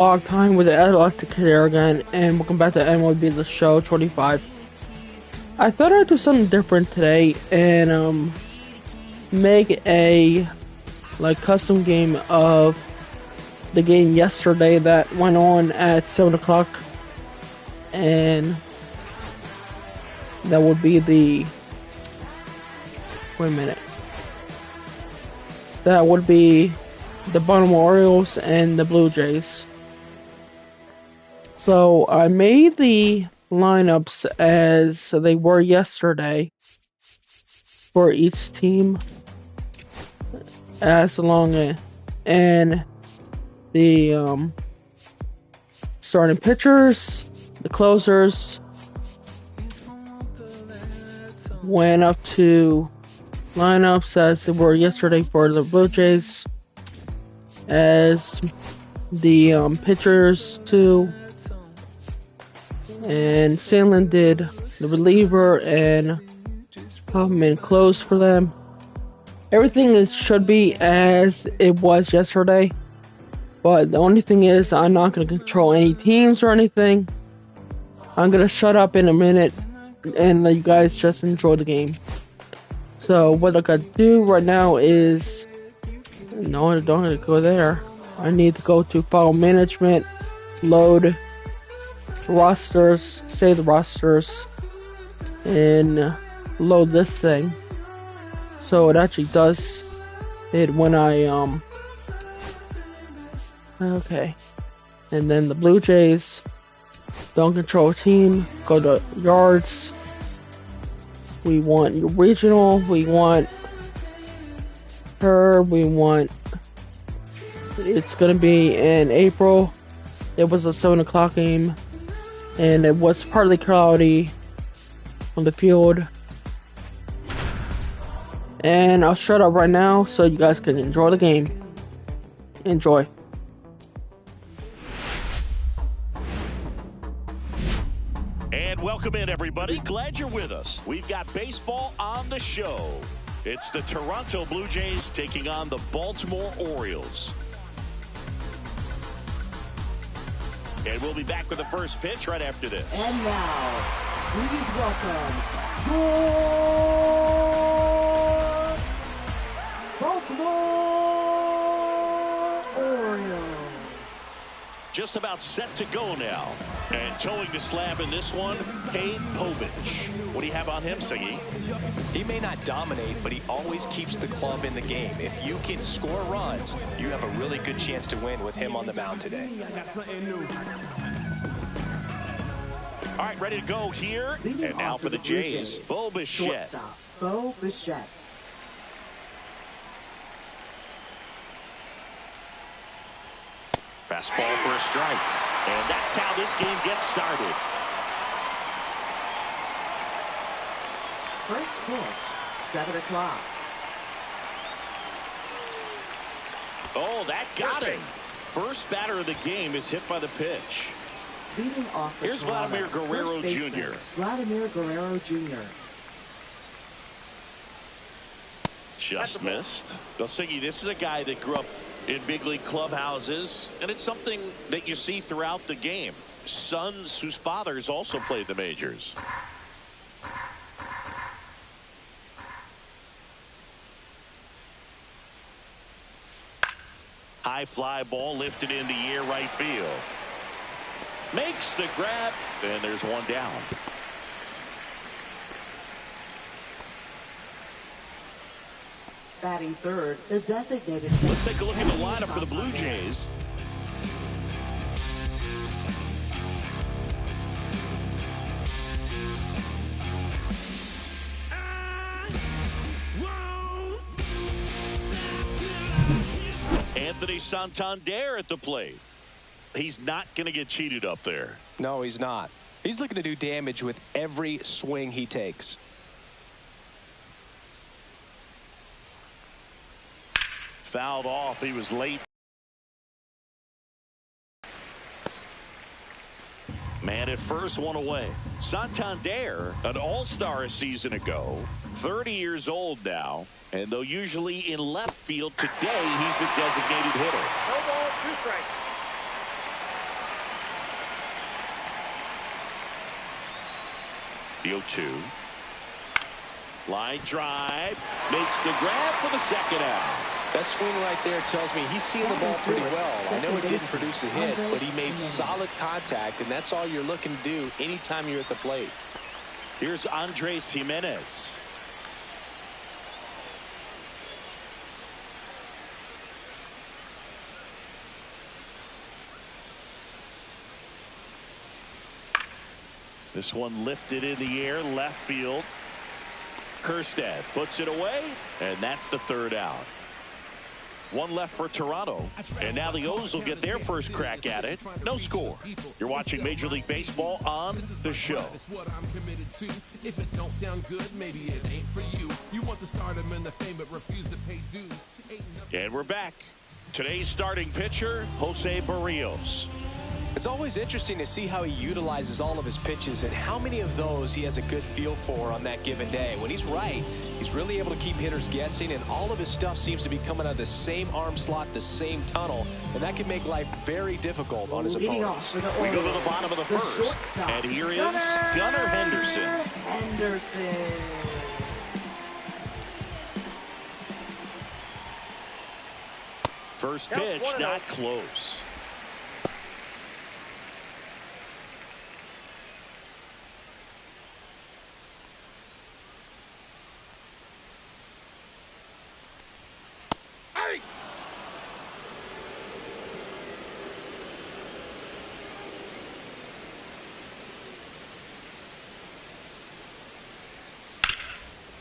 Log time with the An-Epileptic-Kid here again, and welcome back to MLB The Show 25. I thought I'd do something different today and make a custom game of the game yesterday that went on at 7 o'clock, and that would be that would be the Baltimore Orioles and the Blue Jays. So I made the lineups as they were yesterday for each team, and the starting pitchers, the closers went up to lineups as they were yesterday for the Blue Jays, as the pitchers too. And Sandlin did the reliever and Huffman closed for them. Everything should be as it was yesterday, but the only thing is I'm not going to control any teams or anything. I'm going to shut up in a minute and let you guys just enjoy the game. So what I got to do right now is, no, I don't have to go there. I need to go to File Management, load rosters, save the rosters, and load this thing. So it actually does it when I okay. And then the Blue Jays don't control team, go to yards. We want regional, we want her, it's gonna be in April. It was a 7 o'clock game, and it was partly cloudy on the field. And I'll shut up right now so you guys can enjoy the game. Enjoy. And welcome in, everybody. Glad you're with us. We've got baseball on the show. It's the Toronto Blue Jays taking on the Baltimore Orioles. And we'll be back with the first pitch right after this. And now, please welcome your Baltimore Orioles. Just about set to go now. And towing the slab in this one, Cade Povich. What do you have on him, Siggy? He may not dominate, but he always keeps the club in the game. If you can score runs, you have a really good chance to win with him on the mound today. All right, ready to go here. And now for the Jays, Bo Bichette. Bo Bichette. Fastball for a strike. And that's how this game gets started. First pitch, 7 o'clock. Oh, that got him. First batter of the game is hit by the pitch. Leading off the Here's Vladimir Guerrero Jr. Vladimir Guerrero Jr. Just missed. Well, Siggy, this is a guy that grew up in big league clubhouses, and it's something that you see throughout the game. Sons whose fathers also played the majors. High fly ball lifted into air right field. Makes the grab, and there's one down. Batting third, the designated. Let's take a look at the lineup for the Blue Jays. Anthony Santander at the plate. He's not going to get cheated up there. No, he's not. He's looking to do damage with every swing he takes. Fouled off. He was late. Man at first, one away. Santander, an all-star a season ago, 30 years old now, and though usually in left field, today he's a designated hitter. No ball, 2 strikes. The 0-2. Line drive. Makes the grab for the second out. That swing right there tells me he's seeing the ball pretty well. I know he didn't produce a hit, but he made solid contact, and that's all you're looking to do anytime you're at the plate. Here's Andres Jimenez. This one lifted in the air, left field. Kjerstad puts it away, and that's the third out. One left for Toronto, and now the O's will get their first crack at it. No score. You're watching Major League Baseball on The Show. If it don't sound good, maybe it ain't for you. You want the stardom and the fame, but refuse to pay dues. And we're back. Today's starting pitcher, Jose Barrios. It's always interesting to see how he utilizes all of his pitches and how many of those he has a good feel for on that given day. When he's right, he's really able to keep hitters guessing, and all of his stuff seems to be coming out of the same arm slot, the same tunnel, and that can make life very difficult on his opponents. We go to the bottom of the first, and here is Gunnar Henderson. First pitch, not close.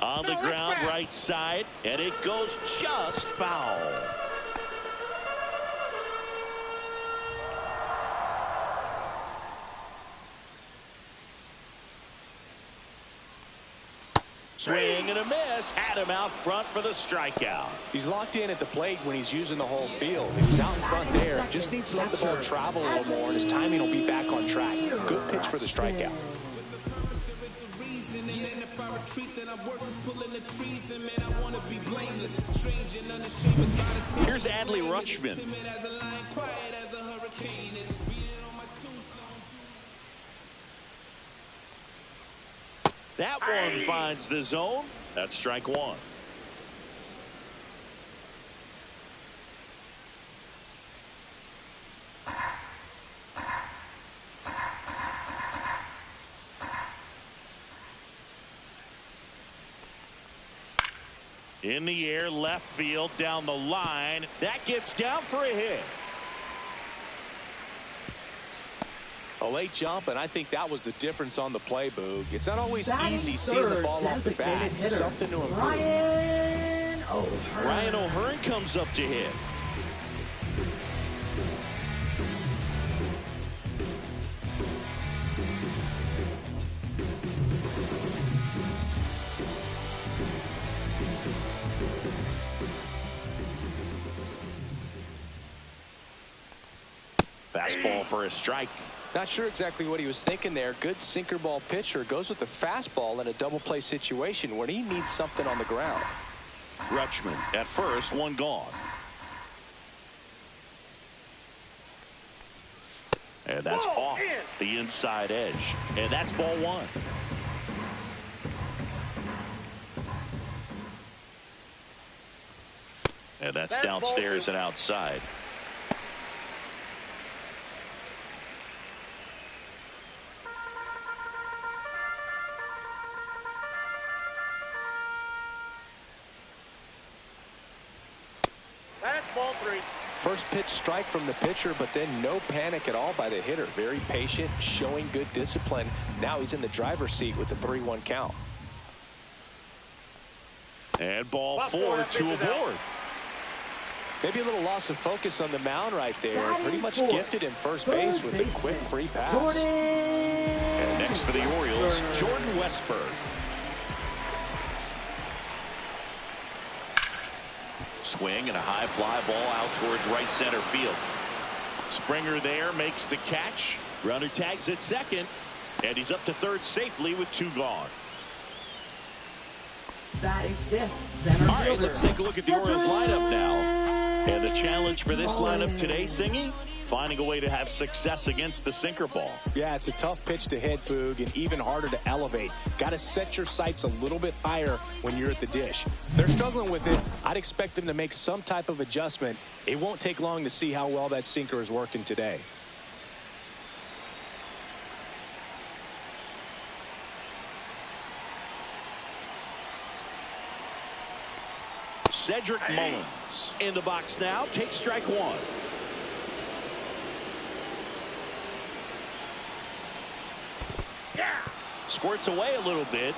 On the ground, right side, and it goes just foul. Swing and a miss. Had him out front for the strikeout. He's locked in at the plate when he's using the whole field. He was out in front there. Just needs to let the ball travel a little more, and his timing will be back on track. Good pitch for the strikeout. Here's Adley Rutschman. That one finds the zone. That's strike one. In the air, left field, down the line. That gets down for a hit. A late jump, and I think that was the difference on the play, Boog. It's not always easy seeing the ball off the bat. Something to improve. Ryan O'Hearn comes up to hit. Fastball for a strike. Not sure exactly what he was thinking there. Good sinker ball pitcher goes with the fastball in a double play situation when he needs something on the ground. Rutschman at first, one gone. And that's off the inside edge. And that's ball one. And that's downstairs and outside. First pitch strike from the pitcher, but then no panic at all by the hitter. Very patient, showing good discipline. Now he's in the driver's seat with the 3-1 count. And ball four, two aboard. Maybe a little loss of focus on the mound right there. Pretty much gifted in first base with a quick free pass. And next for the Orioles, Jordan Westburg. Swing and a high fly ball out towards right center field. Springer there makes the catch. Runner tags at second, and he's up to third safely with two gone. All right, let's take a look at the Orioles lineup now. And the challenge for this lineup today, Singy, finding a way to have success against the sinker ball. Yeah, it's a tough pitch to hit, Boog, and even harder to elevate. Got to set your sights a little bit higher when you're at the dish. They're struggling with it. I'd expect them to make some type of adjustment. It won't take long to see how well that sinker is working today. Cedric Mullins in the box now. Takes strike one. Squirts away a little bit,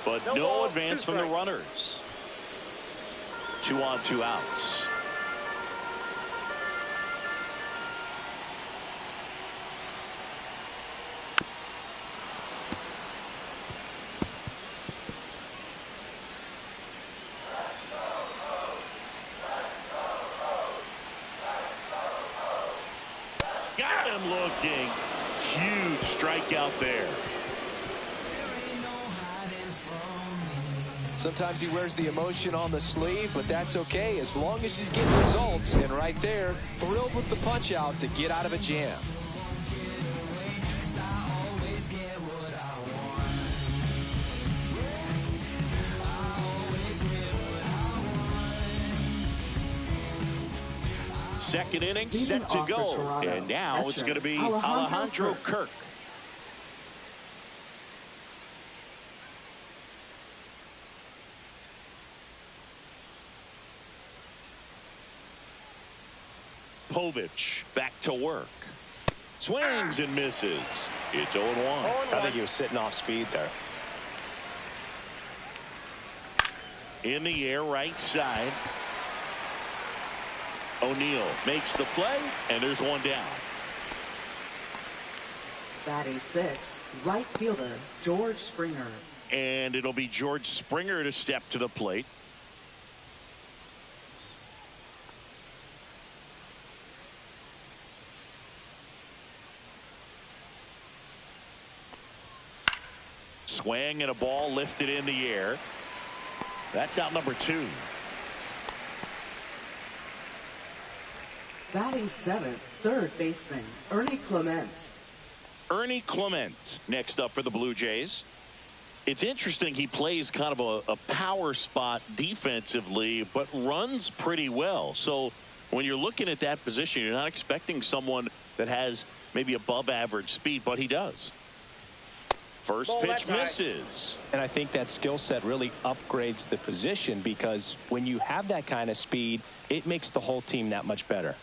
but no advance from the runners. 2 on, 2 outs. Got him looking. Huge strikeout there. Sometimes he wears the emotion on the sleeve, but that's okay as long as he's getting results. And right there, thrilled with the punch out to get out of a jam. Second inning set to go, and now it's going to be Alejandro Kirk. Povich back to work. Swings and misses. It's 0-1. I think he was sitting off speed there. In the air, right side. O'Neill makes the play, and there's one down. Batting sixth, right fielder George Springer. And it'll be George Springer to step to the plate. Swing and a ball lifted in the air. That's out number 2. Batting seventh, third baseman Ernie Clement. Ernie Clement next up for the Blue Jays. It's interesting, he plays kind of a power spot defensively, but runs pretty well. So when you're looking at that position, you're not expecting someone that has maybe above average speed, but he does. First pitch misses. And I think that skill set really upgrades the position, because when you have that kind of speed, it makes the whole team that much better.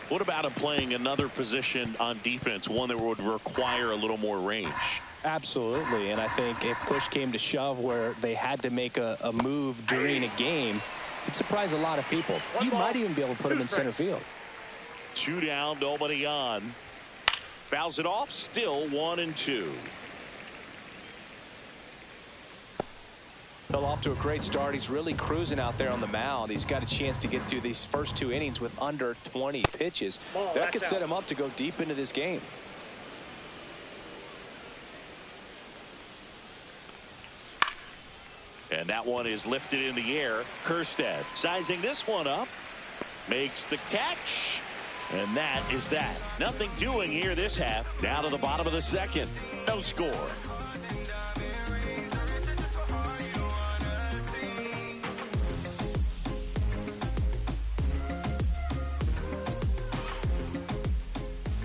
What about him playing another position on defense, one that would require a little more range? Absolutely, and I think if push came to shove where they had to make a move during a game, it'd surprise a lot of people. You might even be able to put him in center field. 2 down, nobody on. Fouls it off, still 1-2. Well, off to a great start. He's really cruising out there on the mound. He's got a chance to get through these first 2 innings with under 20 pitches. That could set him up to go deep into this game. And that one is lifted in the air. Kjerstad sizing this one up. Makes the catch. And that is that. Nothing doing here this half. Down to the bottom of the second. No score.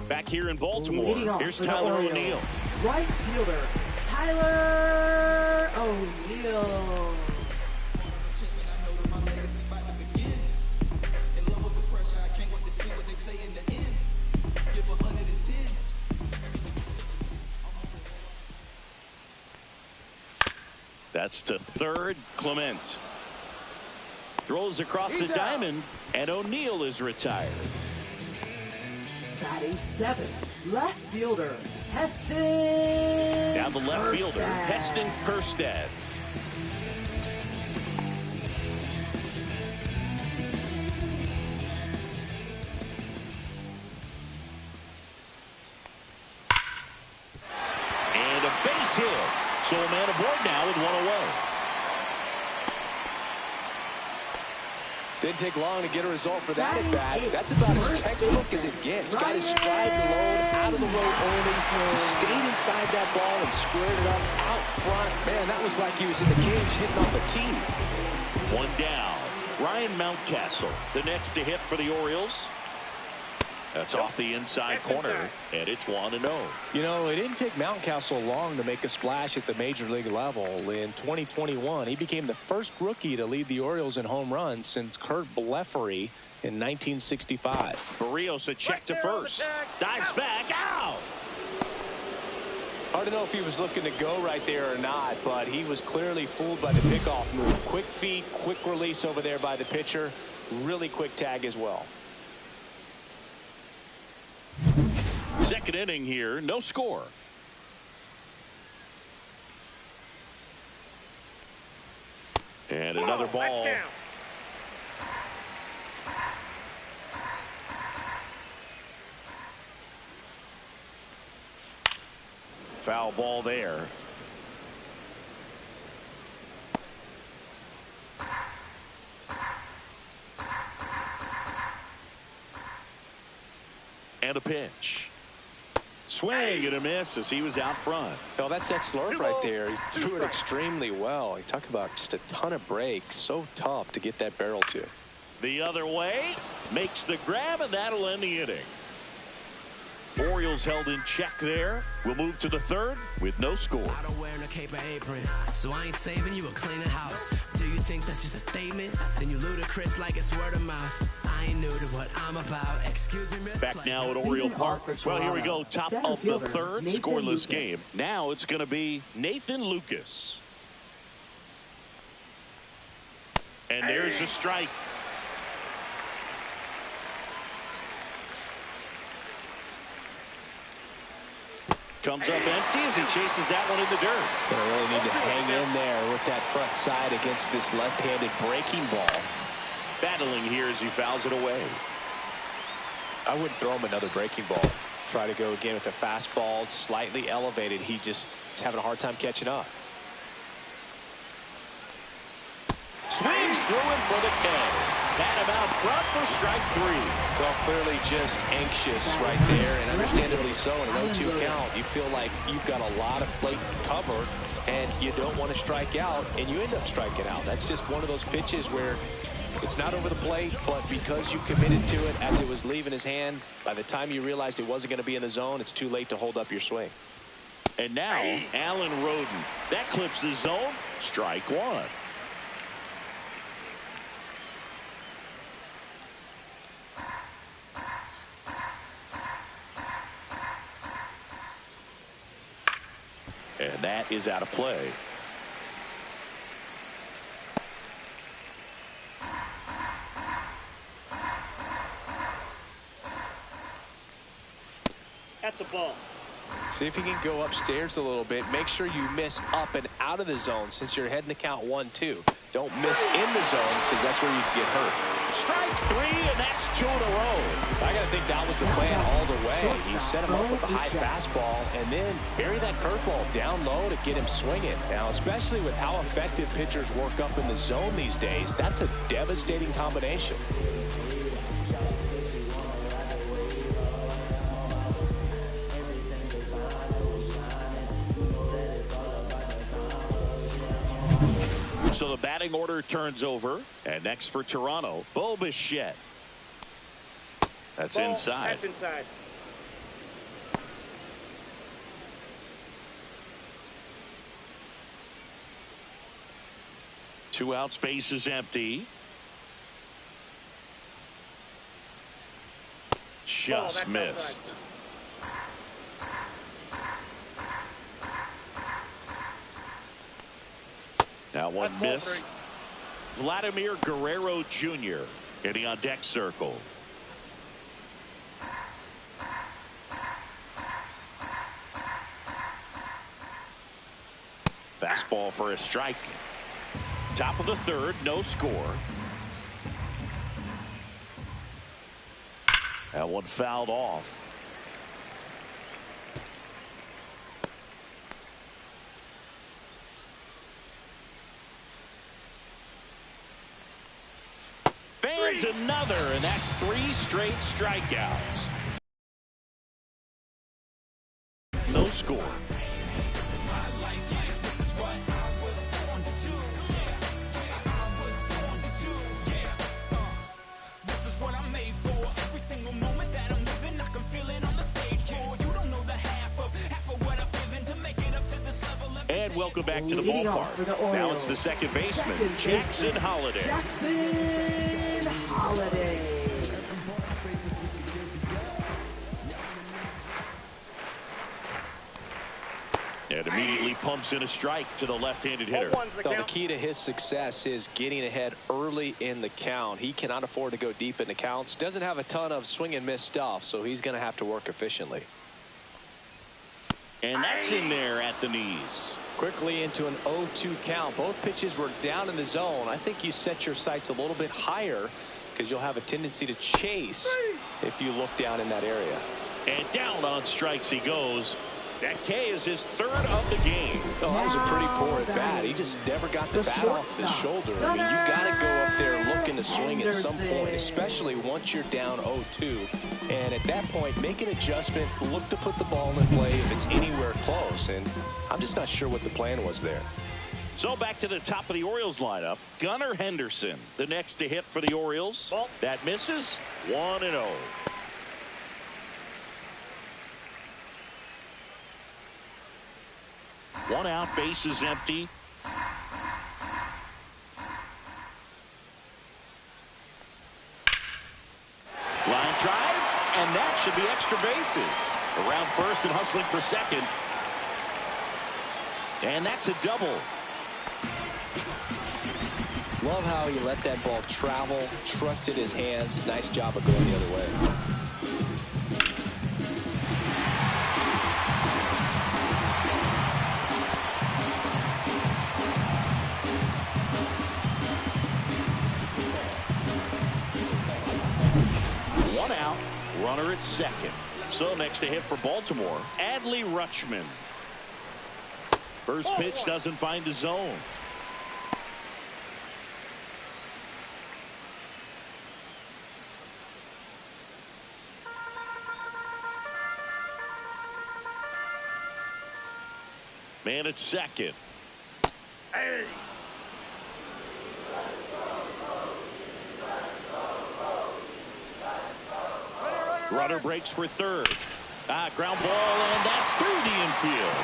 Back here in Baltimore, here's Tyler O'Neill. Right fielder, Tyler O'Neill. That's to third. Clement throws across the diamond, and O'Neill is retired. Batting seventh, left fielder, Heston. Now the left fielder, Heston Kjerstad. And a base hit. So a man aboard now with one away. Didn't take long to get a result for that at bat. That's about as textbook as it gets. Got his stride and load out of the road early. He stayed inside that ball and squared it up out front. Man, that was like he was in the cage hitting off a tee. One down. Ryan Mountcastle, the next to hit for the Orioles. That's off the inside corner, and it's 1-0. You know, it didn't take Mountcastle long to make a splash at the major league level. In 2021, he became the first rookie to lead the Orioles in home runs since Kurt Blefary in 1965. Barrios a check to first. Dives back. Out! Hard to know if he was looking to go right there or not, but he was clearly fooled by the pickoff move. Quick feet, quick release over there by the pitcher. Really quick tag as well. Second inning here, no score. And another ball. Foul ball there. And a pitch. Swing and a miss as he was out front. No, that's that slurve right there. He threw it extremely well. You talk about just a ton of breaks. So tough to get that barrel to. The other way. Makes the grab, and that'll end the inning. Orioles held in check there. We'll move to the third with no score. I don't wear no cape or apron, so I ain't saving you a cleaning house. Do you think that's just a statement? Then you ludicrous like it's word of mouth. I ain't new to what I'm about. Excuse me, miss. Back now at Oriole Park. Well, here we go. Top of the third. Scoreless game. Now it's going to be Nathan Lucas. And there's a strike. Comes up empty as he chases that one in the dirt. Gonna really need to hang in there with that front side against this left-handed breaking ball. Battling here as he fouls it away. I wouldn't throw him another breaking ball. Try to go again with the fastball, slightly elevated. He just is having a hard time catching up. Swings through him for the K. That him out front for strike three. Well, clearly just anxious right there, and understandably so. In an 0-2 count, you feel like you've got a lot of plate to cover, and you don't want to strike out, and you end up striking out. That's just one of those pitches where it's not over the plate, but because you committed to it as it was leaving his hand, by the time you realized it wasn't going to be in the zone, it's too late to hold up your swing. And now, Alan Roden. That clips the zone. Strike one. And that is out of play. That's a ball. See if you can go upstairs a little bit. Make sure you miss up and out of the zone since you're heading to count 1-2. Don't miss in the zone because that's where you get hurt. Strike three, and that's two in a row. I got to think that was the plan all the way. He set him up with a high fastball and then bury that curveball down low to get him swinging. Now, especially with how effective pitchers work up in the zone these days, that's a devastating combination. So the batting order turns over. And next for Toronto, Bo Bichette. That's inside. That's inside. Two out, space is empty. Just missed. That one missed. Vladimir Guerrero Jr. getting on deck circle. Fastball for a strike. Top of the third, no score. That one fouled off. adds another, and that's 3 straight strikeouts. No score. And welcome back to the ballpark. Now it's the second baseman, Jackson Holliday. Jackson Holliday. And immediately pumps in a strike to the left-handed hitter. The key to his success is getting ahead early in the count. He cannot afford to go deep in the counts. Doesn't have a ton of swing and miss stuff, so he's going to have to work efficiently. And that's in there at the knees. Quickly into an 0-2 count. Both pitches were down in the zone. I think you set your sights a little bit higher because you'll have a tendency to chase if you look down in that area. And down on strikes he goes. That K is his 3rd of the game. Oh, that was a pretty poor at bat. He just never got the bat off his shoulder. I mean, you got to go up there looking to swing at some point, especially once you're down 0-2. And at that point, make an adjustment, look to put the ball in play if it's anywhere close. And I'm just not sure what the plan was there. So back to the top of the Orioles lineup. Gunnar Henderson, the next to hit for the Orioles. That misses. 1-0. 1 out, bases empty. Line drive, and that should be extra bases. Around first and hustling for second. And that's a double. Love how he let that ball travel, trusted his hands. Nice job of going the other way. Runner at second. So next to hit for Baltimore, Adley Rutschman. First pitch doesn't find the zone. Man at second. Hey. Runner breaks for third. Ground ball, and that's through the infield.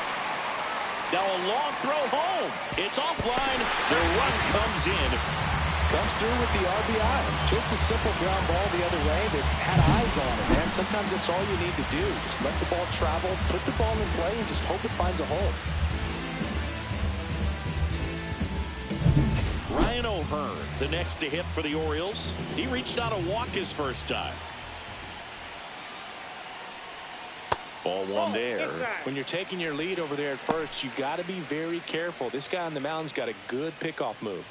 Now a long throw home. It's offline. The run comes in. Comes through with the RBI. Just a simple ground ball the other way that had eyes on it, man. Sometimes that's all you need to do. Just let the ball travel, put the ball in play, and just hope it finds a hole. Ryan O'Hearn, the next to hit for the Orioles. He reached out a walk his first time. Ball 1 there. When you're taking your lead over there at first, you've got to be very careful. This guy on the mound's got a good pickoff move.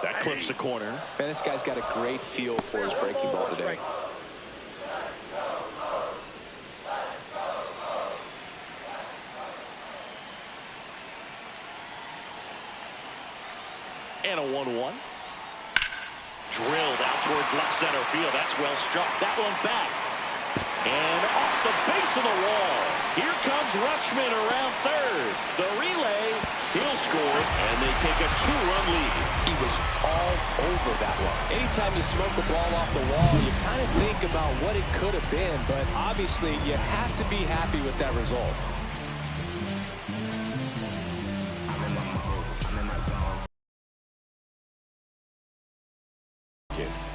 That clips the corner. Man, this guy's got a great feel for his breaking ball today. And a 1-1. Drilled out towards left center field. That's well struck. That one back. And off the base of the wall. Here comes Rutschman around third. The relay. He'll score. And they take a 2-run lead. He was all over that one. Anytime you smoke the ball off the wall, you kind of think about what it could have been. But obviously, you have to be happy with that result.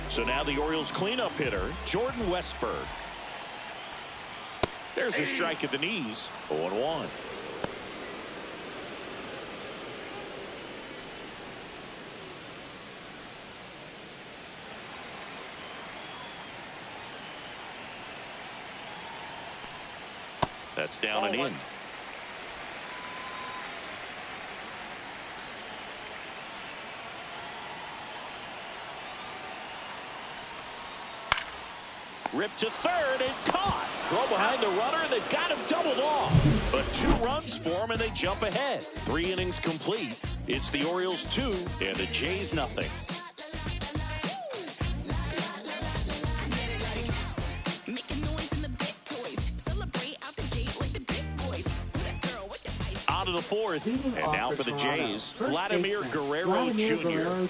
So now the Orioles cleanup hitter, Jordan Westburg. There's a strike at the knees. 0-1. That's down and in. Ripped to third and caught. Throw behind the runner, and they've got him doubled off. But 2 runs for him, and they jump ahead. 3 innings complete. It's the Orioles 2 and the Jays nothing. On to the 4th, and now for the Jays, Vladimir Guerrero Jr.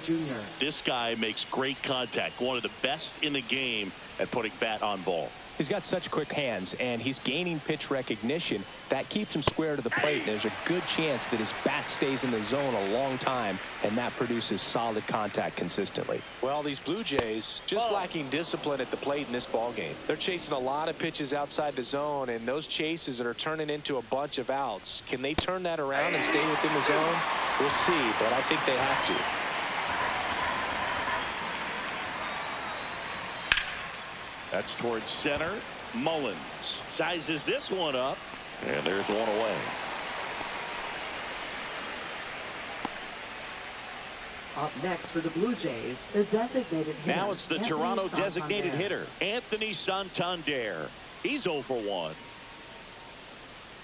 This guy makes great contact, one of the best in the game at putting bat on ball. He's got such quick hands, and he's gaining pitch recognition. That keeps him square to the plate, and there's a good chance that his bat stays in the zone a long time, and that produces solid contact consistently. Well, these Blue Jays just lacking discipline at the plate in this ball game. They're chasing a lot of pitches outside the zone, and those chases that are turning into a bunch of outs. Can they turn that around and stay within the zone? We'll see, but I think they have to. That's towards center. Mullins sizes this one up, and there's one away. Up next for the Blue Jays, the designated hitter. Now it's the Toronto designated hitter, Anthony Santander. He's 0 for 1.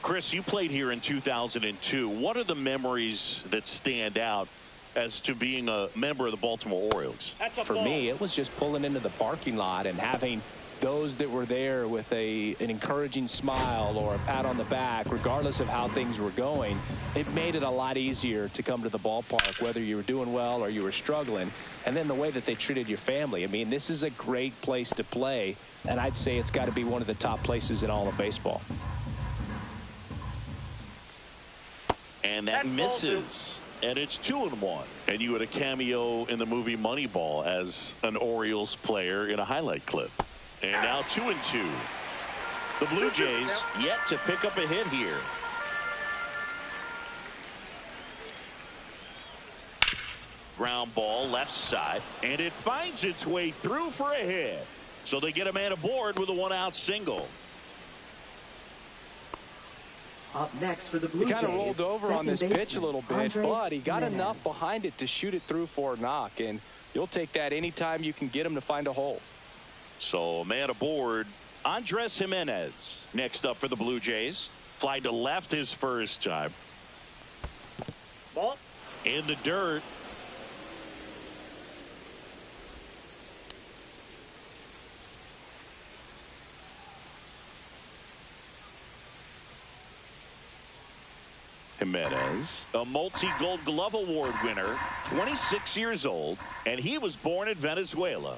Chris, you played here in 2002. What are the memories that stand out as to being a member of the Baltimore Orioles? For me, it was just pulling into the parking lot and having those that were there with an encouraging smile or a pat on the back, regardless of how things were going. It made it a lot easier to come to the ballpark, whether you were doing well or you were struggling. And then the way that they treated your family. I mean, this is a great place to play, and I'd say it's got to be one of the top places in all of baseball. And that misses. And it's 2-1. And you had a cameo in the movie Moneyball as an Orioles player in a highlight clip. And now 2-2. The Blue Jays yet to pick up a hit here. Ground ball left side, and it finds its way through for a hit. So they get a man aboard with a 1-out single. Up next for the Blue Jays. He kind of rolled over on this pitch a little bit, but he got enough behind it to shoot it through for a knock, and you'll take that anytime you can get him to find a hole. So a man aboard, Andres Jimenez. Next up for the Blue Jays. Fly to left his first time. Ball in the dirt. Jimenez, a multi-Gold Glove Award winner, 26 years old, and he was born in Venezuela.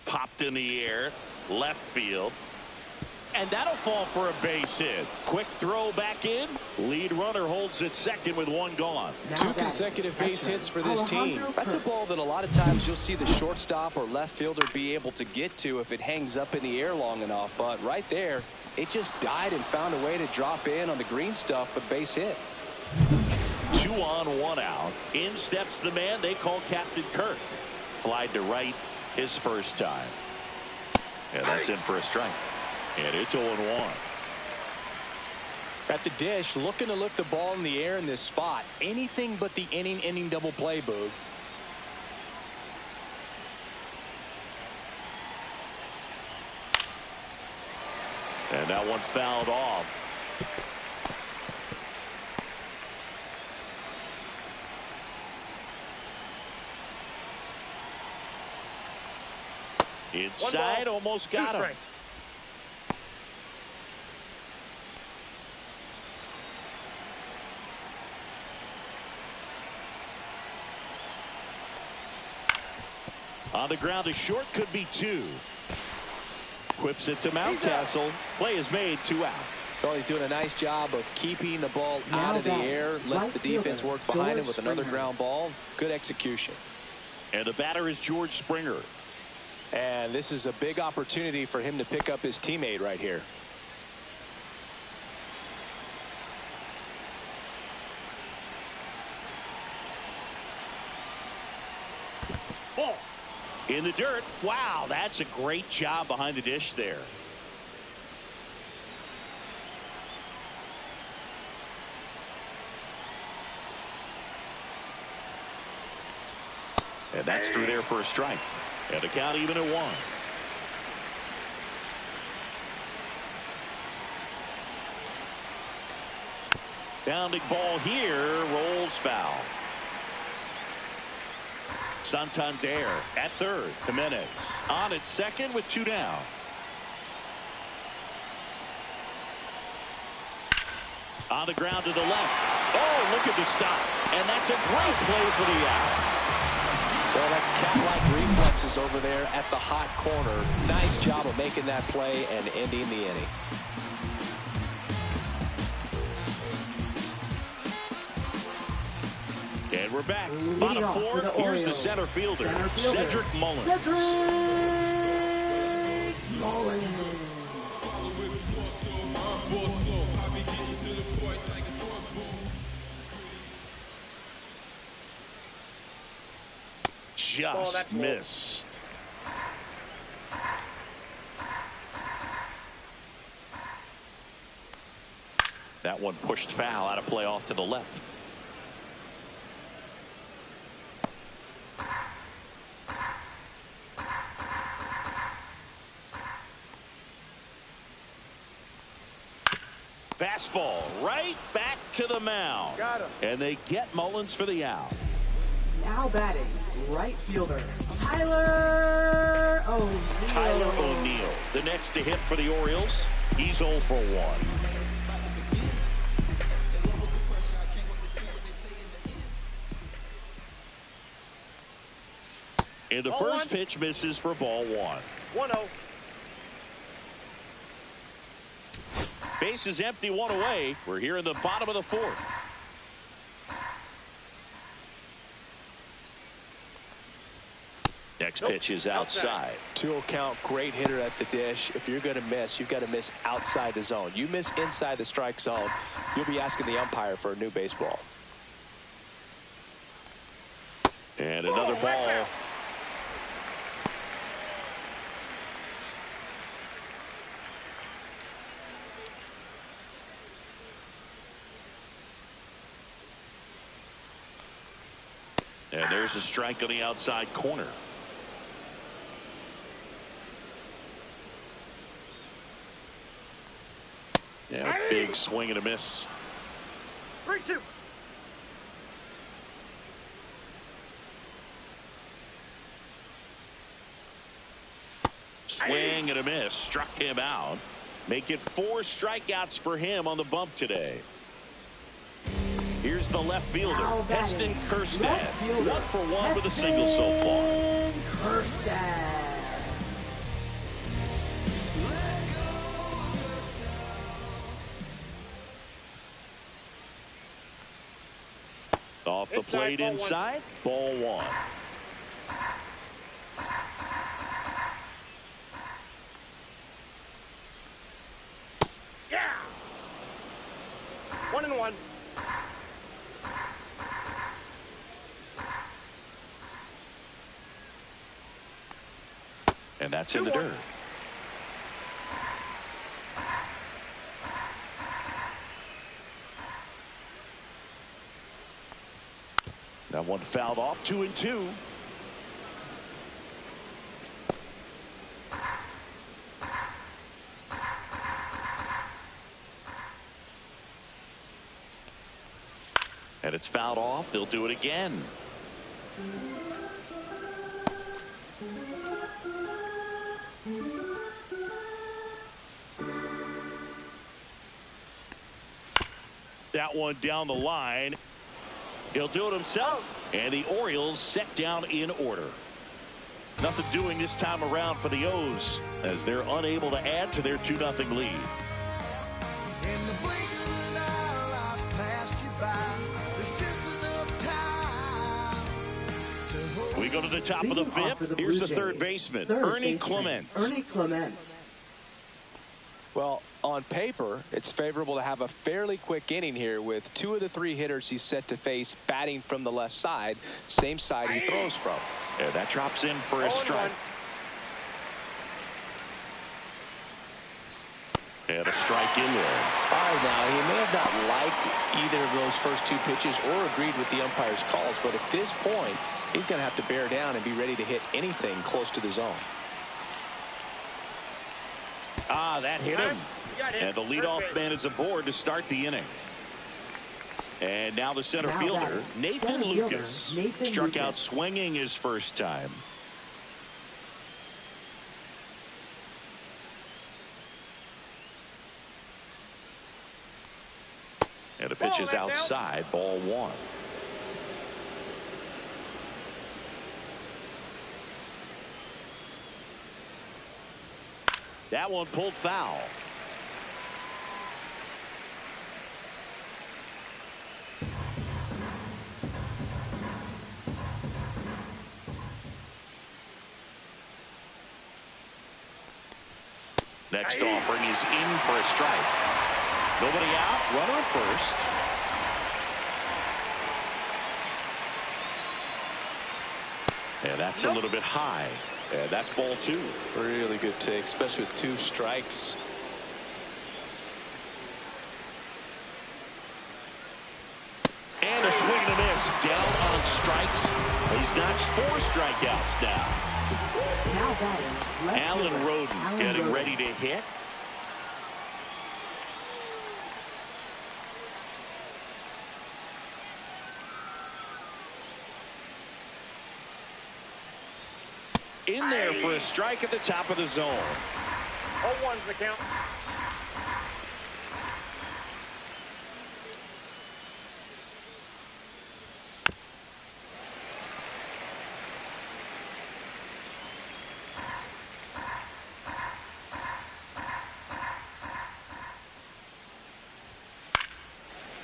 Popped in the air, left field, and that'll fall for a base hit. Quick throw back in. Lead runner holds at second with 1 gone. 2 consecutive base hits for this team. That's a ball that a lot of times you'll see the shortstop or left fielder be able to get to if it hangs up in the air long enough. But right there, it just died and found a way to drop in on the green stuff for base hit. 2 on, 1 out. In steps the man they call Captain Kirk. Flied to right his first time. And that's in for a strike. And it's 0-1. At the dish, looking to look the ball in the air in this spot. Anything but the inning double play, Boog. And that one fouled off. Inside, almost got him. On the ground, a short, could be 2. Whips it to Mountcastle. Play is made, 2 out. Well, he's doing a nice job of keeping the ball out of the air. Lets the defense work behind him with another ground ball. Good execution. And the batter is George Springer. And this is a big opportunity for him to pick up his teammate right here. Ball in the dirt. Wow, that's a great job behind the dish there. And that's through there for a strike. And the count even at 1. Bounding ball here, rolls foul. Santander at third. Jimenez on at second with 2 down. On the ground to the left. Oh, look at the stop. And that's a great play for the out. Well, that's cat-like reflexes over there at the hot corner. Nice job of making that play and ending the inning. And we're back. Bottom four. Here's the center fielder, Cedric Mullins. Just missed. That one pushed foul out of play off to the left. Fastball right back to the mound. Got him. And they get Mullins for the out. Now batting, right fielder, Tyler O'Neill. Tyler O'Neill, the next to hit for the Orioles. He's 0 for 1. And the first pitch misses for ball 1. 1-0. Base is empty, 1 away. We're here in the bottom of the 4th. Next pitch is outside. 2-0 count, great hitter at the dish. If you're going to miss, you've got to miss outside the zone. You miss inside the strike zone, you'll be asking the umpire for a new baseball. And another ball. And there's a strike on the outside corner. Yeah, big swing and a miss. 3-2. Swing and a miss. Struck him out. Make it 4 strikeouts for him on the bump today. Here's the left fielder, Heston Kjerstad. 1 for 1 with a single so far. Kjerstad. Off the plate inside, ball 1. Yeah. 1-1. And that's in the dirt. That one fouled off, 2-2. And it's fouled off. They'll do it again. That one down the line. He'll do it himself. And the Orioles set down in order. Nothing doing this time around for the O's as they're unable to add to their 2-0 lead. We go to the top of the 5th. Here's the third baseman, Ernie Clement. Ernie Clement. Well, on paper, it's favorable to have a fairly quick inning here with 2 of the 3 hitters he's set to face batting from the left side, same side he throws from. Yeah, that drops in for a strike. And a strike in there. All right, now, he may have not liked either of those first 2 pitches or agreed with the umpire's calls, but at this point, he's going to have to bear down and be ready to hit anything close to the zone. Ah, that hit him. And the leadoff man is aboard to start the inning. And now the center fielder, Nathan Lucas, struck out swinging his first time. And the pitch is outside, ball one. That one pulled foul. Next offering is in for a strike. Nobody out, runner at first. And that's a little bit high. And that's ball two. Really good take, especially with 2 strikes. And a swing and a miss. Down on strikes. He's notched 4 strikeouts now. Now batting, left Alan fielder, Roden Alan getting Roden. ready to hit. In there for a strike at the top of the zone. 0-1's the count.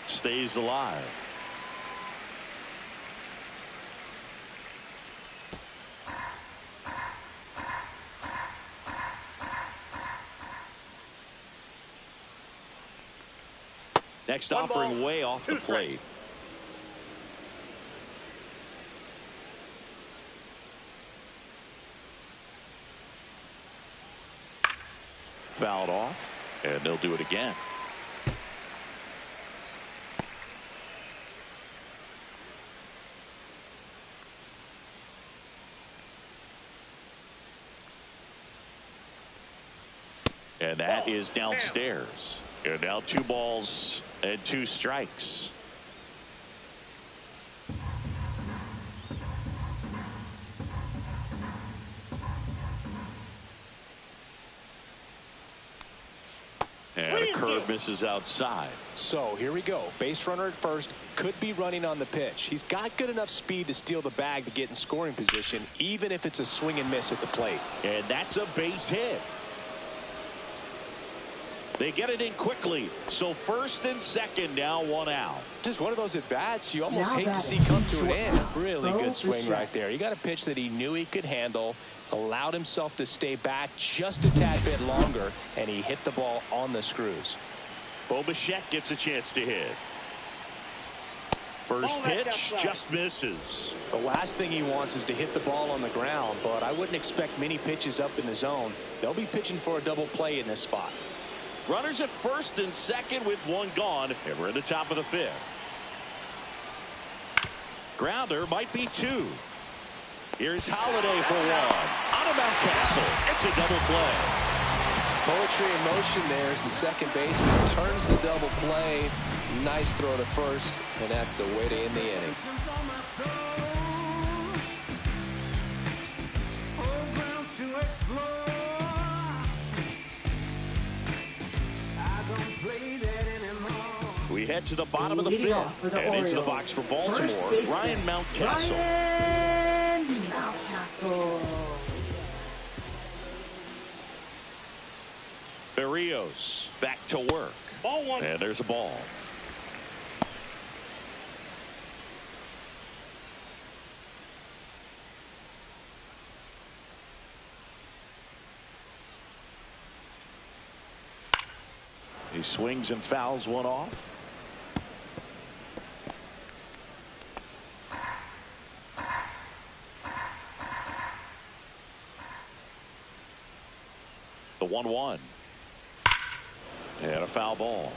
Stays alive. Next offering way off the plate. Fouled off, and they'll do it again. And that is downstairs. And now 2 balls and 2 strikes. And a curve misses outside. So here we go. Base runner at first, could be running on the pitch. He's got good enough speed to steal the bag to get in scoring position, even if it's a swing and miss at the plate. And that's a base hit. They get it in quickly. So first and second, now 1 out. Just one of those at-bats you almost Now hate to see batting, come to an end. Really Bo good swing Bichette. right there. He got a pitch that he knew he could handle, allowed himself to stay back just a tad bit longer, and he hit the ball on the screws. Bo Bichette gets a chance to hit. First pitch just misses. The last thing he wants is to hit the ball on the ground, but I wouldn't expect many pitches up in the zone. They'll be pitching for a double play in this spot. Runners at first and second with 1 gone, and we're in the top of the 5th. Grounder might be 2. Here's Holiday for 1. Out of Mountcastle. It's a double play. Poetry in motion there as the second baseman turns the double play. Nice throw to first, and that's the way to end the inning. We head to the bottom of the Leading off 5th for the and into the Orioles, box for Baltimore, first baseman, Ryan Mountcastle. Ryan Mountcastle. Berrios back to work. Ball 1. And there's a ball. He swings and fouls one off. The 1-1. And a foul ball.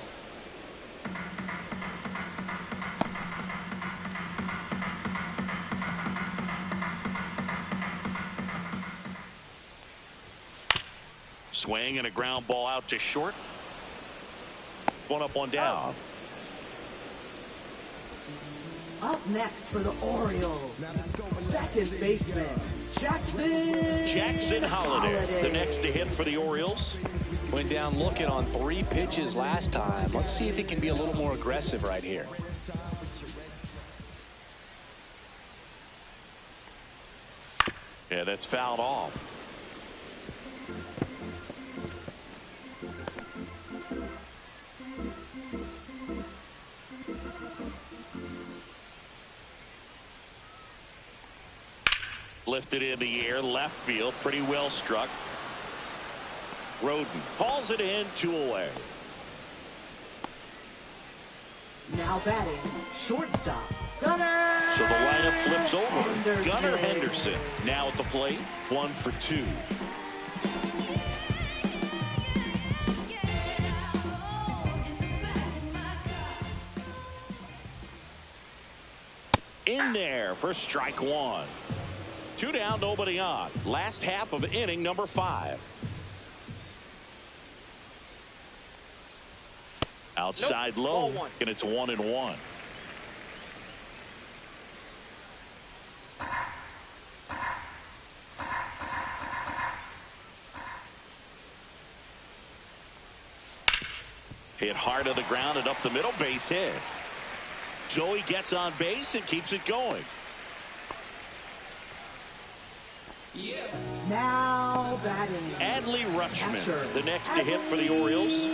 Swing and a ground ball out to short. 1 up, 1 down. Up next for the Orioles, second baseman, Jackson Holliday, the next to hit for the Orioles. Went down looking on 3 pitches last time. Let's see if he can be a little more aggressive right here. Yeah, that's fouled off. Lifted in the air, left field, pretty well struck. Roden hauls it in, 2 away. now batting, shortstop, Gunnar. So the lineup flips over. Gunnar Henderson now at the plate, 1 for 2. In there for strike 1. 2 down, nobody on. Last half of inning number 5. Outside low, and it's 1-1. Hit hard to the ground and up the middle, base hit. Joey gets on base and keeps it going. Now batting, Adley Rutschman, catcher, the next to hit for the Orioles.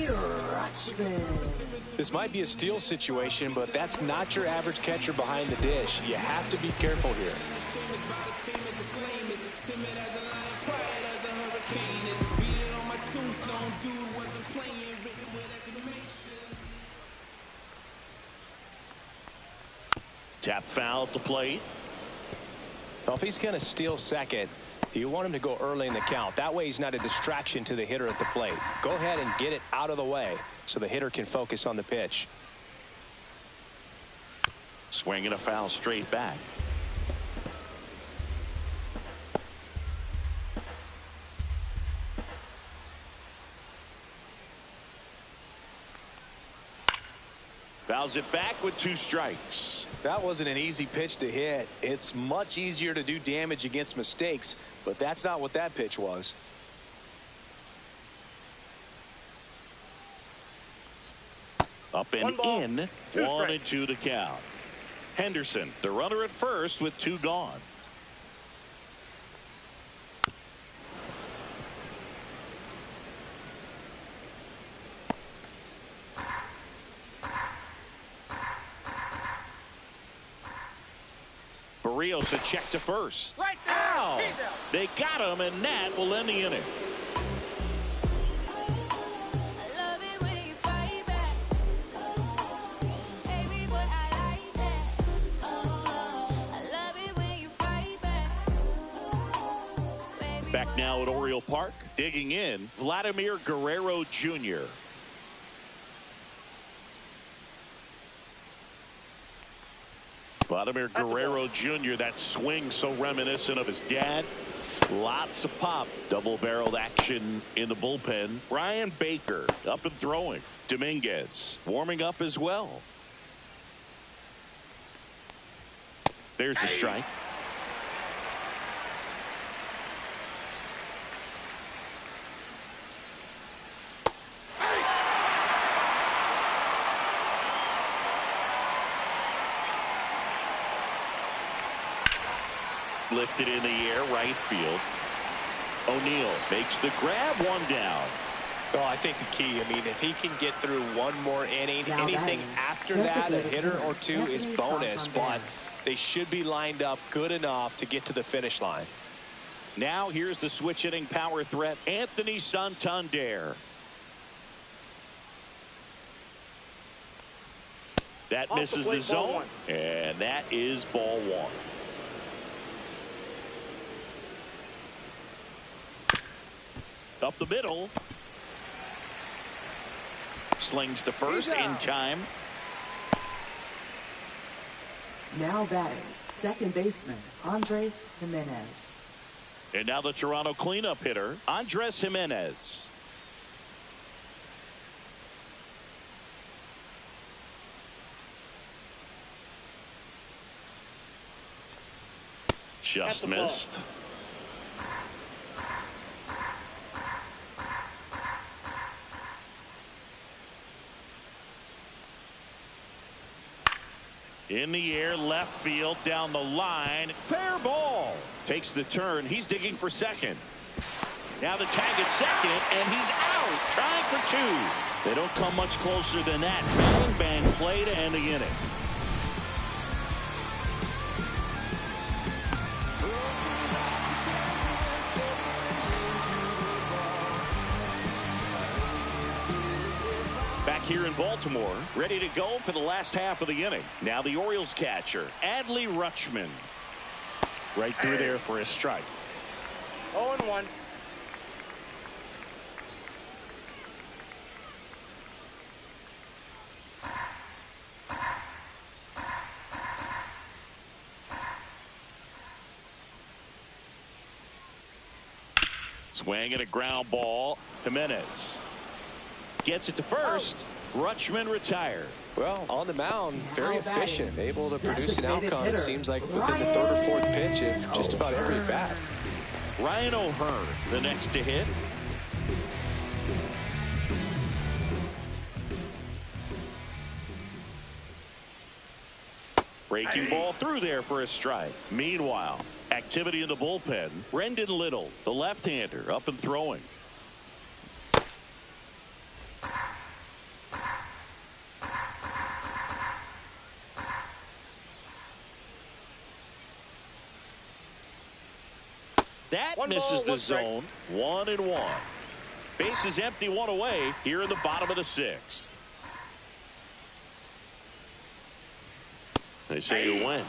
Rutschman. This might be a steal situation, but that's not your average catcher behind the dish. You have to be careful here. Tap foul at the plate. Well, if he's going to steal second, you want him to go early in the count. That way he's not a distraction to the hitter at the plate. Go ahead and get it out of the way so the hitter can focus on the pitch. Swinging a foul straight back. Fouls it back with 2 strikes. That wasn't an easy pitch to hit. It's much easier to do damage against mistakes, but that's not what that pitch was. Up and in, 1-2 to count. Henderson, the runner at first with 2 gone. Barrios a check to first. Right there. Ow! They got him, and that will end the inning. Back now at Oriole Park, digging in, Vladimir Guerrero Jr. Vladimir Guerrero Jr., that swing so reminiscent of his dad. Lots of pop. Double-barreled action in the bullpen. Ryan Baker up and throwing. Dominguez warming up as well. There's the strike. Lifted in the air, right field. O'Neill makes the grab, 1 down. Well, I think the key, if he can get through 1 more inning, anything after that, a hitter or 2 is bonus, but they should be lined up good enough to get to the finish line. Now here's the switch hitting power threat, Anthony Santander. That misses the zone, and that is ball 1. Up the middle. Slings to first in time. Now batting, second baseman, Andres Jimenez. And now the Toronto cleanup hitter, Andres Jimenez. Just missed. In the air, left field, down the line. Fair ball. Takes the turn. He's digging for second. Now the tag at second, and he's out. Trying for two. They don't come much closer than that. Bang, bang play to end the inning. Back here in Baltimore, ready to go for the last half of the inning. Now the Orioles catcher, Adley Rutschman. Right through there for a strike. 0-1. Swing and a ground ball. Jimenez gets it to first. Rutschman retired. Well, on the mound, very efficient, able to produce an outcome, it seems like, within the third or fourth pitch of just about every bat. Ryan O'Hearn, the next to hit. Breaking ball through there for a strike. Meanwhile, activity in the bullpen. Brendan Little, the left-hander, up and throwing. That misses the zone. 1-1. Base is empty, one away here in the bottom of the sixth. They say you win.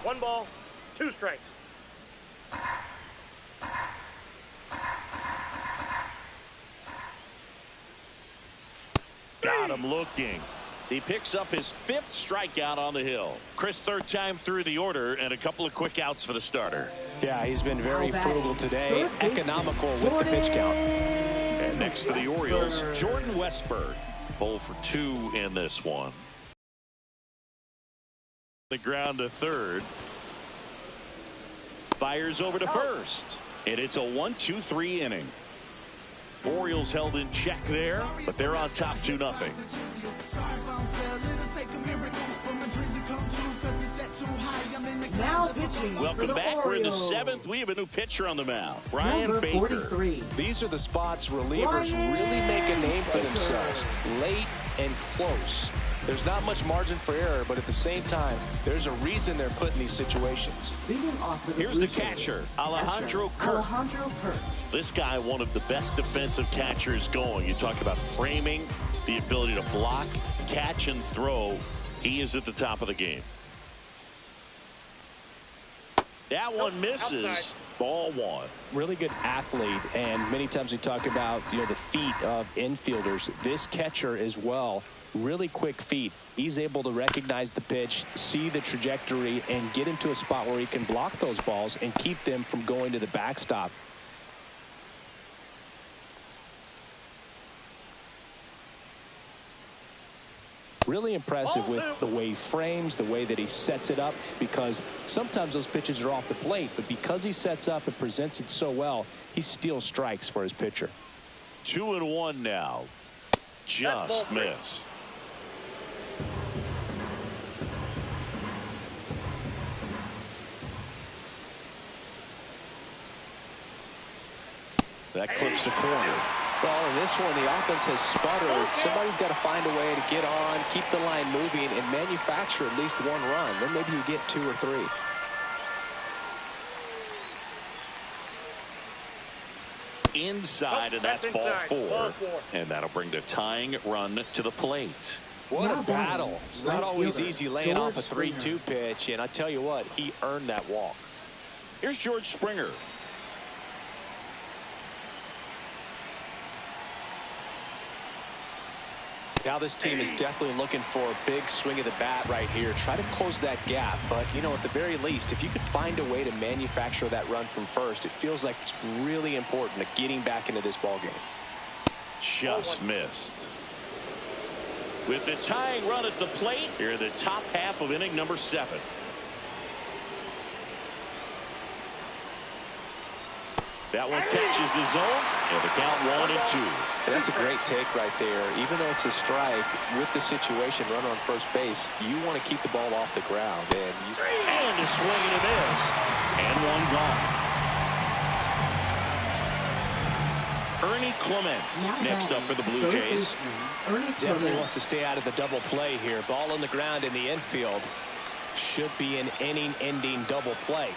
1 ball, 2 strikes. Got him looking. He picks up his 5th strikeout on the hill. Chris, 3rd time through the order, and a couple of quick outs for the starter. Yeah, he's been very frugal today, economical with the pitch count. And next for the Orioles, Jordan Westburg. 0 for 2 in this one. The ground to third. Fires over to first. And it's a 1-2-3 inning. Orioles held in check there, but they're on top 2-0. Now pitching. Welcome back. We're in the 7th. We have a new pitcher on the mound, Brian Number Baker. 43. These are the spots relievers really make a name for themselves, late and close. There's not much margin for error, but at the same time, there's a reason they're put in these situations. Here's the catcher, Alejandro Kirk. This guy, one of the best defensive catchers going. You talk about framing, the ability to block, catch, and throw. He is at the top of the game. That one misses. Outside. Ball 1. Really good athlete, and many times we talk about, the feet of infielders. This catcher as well, really quick feet. He's able to recognize the pitch, see the trajectory, and get into a spot where he can block those balls and keep them from going to the backstop. Really impressive with the way he frames, the way that he sets it up, because sometimes those pitches are off the plate, but because he sets up and presents it so well, he steals strikes for his pitcher. 2-1 now. Just missed. That clips the corner. Well, in this one, the offense has sputtered. Somebody's got to find a way to get on, keep the line moving, and manufacture at least 1 run. Then maybe you get 2 or 3. Inside, and that's ball 4. And that'll bring the tying run to the plate. What a battle. It's not always easy laying off a 3-2 pitch, and I tell you what, he earned that walk. Here's George Springer. Now this team is definitely looking for a big swing of the bat right here. Try to close that gap, but, at the very least, if you could find a way to manufacture that run from first, it feels like it's really important to getting back into this ballgame. Just missed. With the tying run at the plate, here in the top half of inning number 7. That one catches the zone, and the count 1-2. That's a great take right there. Even though it's a strike, with the situation, runner on first base, you want to keep the ball off the ground. And a swing and a miss. And one gone. Ernie Clement next up for the Blue Jays. Definitely wants to stay out of the double play here. Ball on the ground in the infield. Should be an inning-ending double play.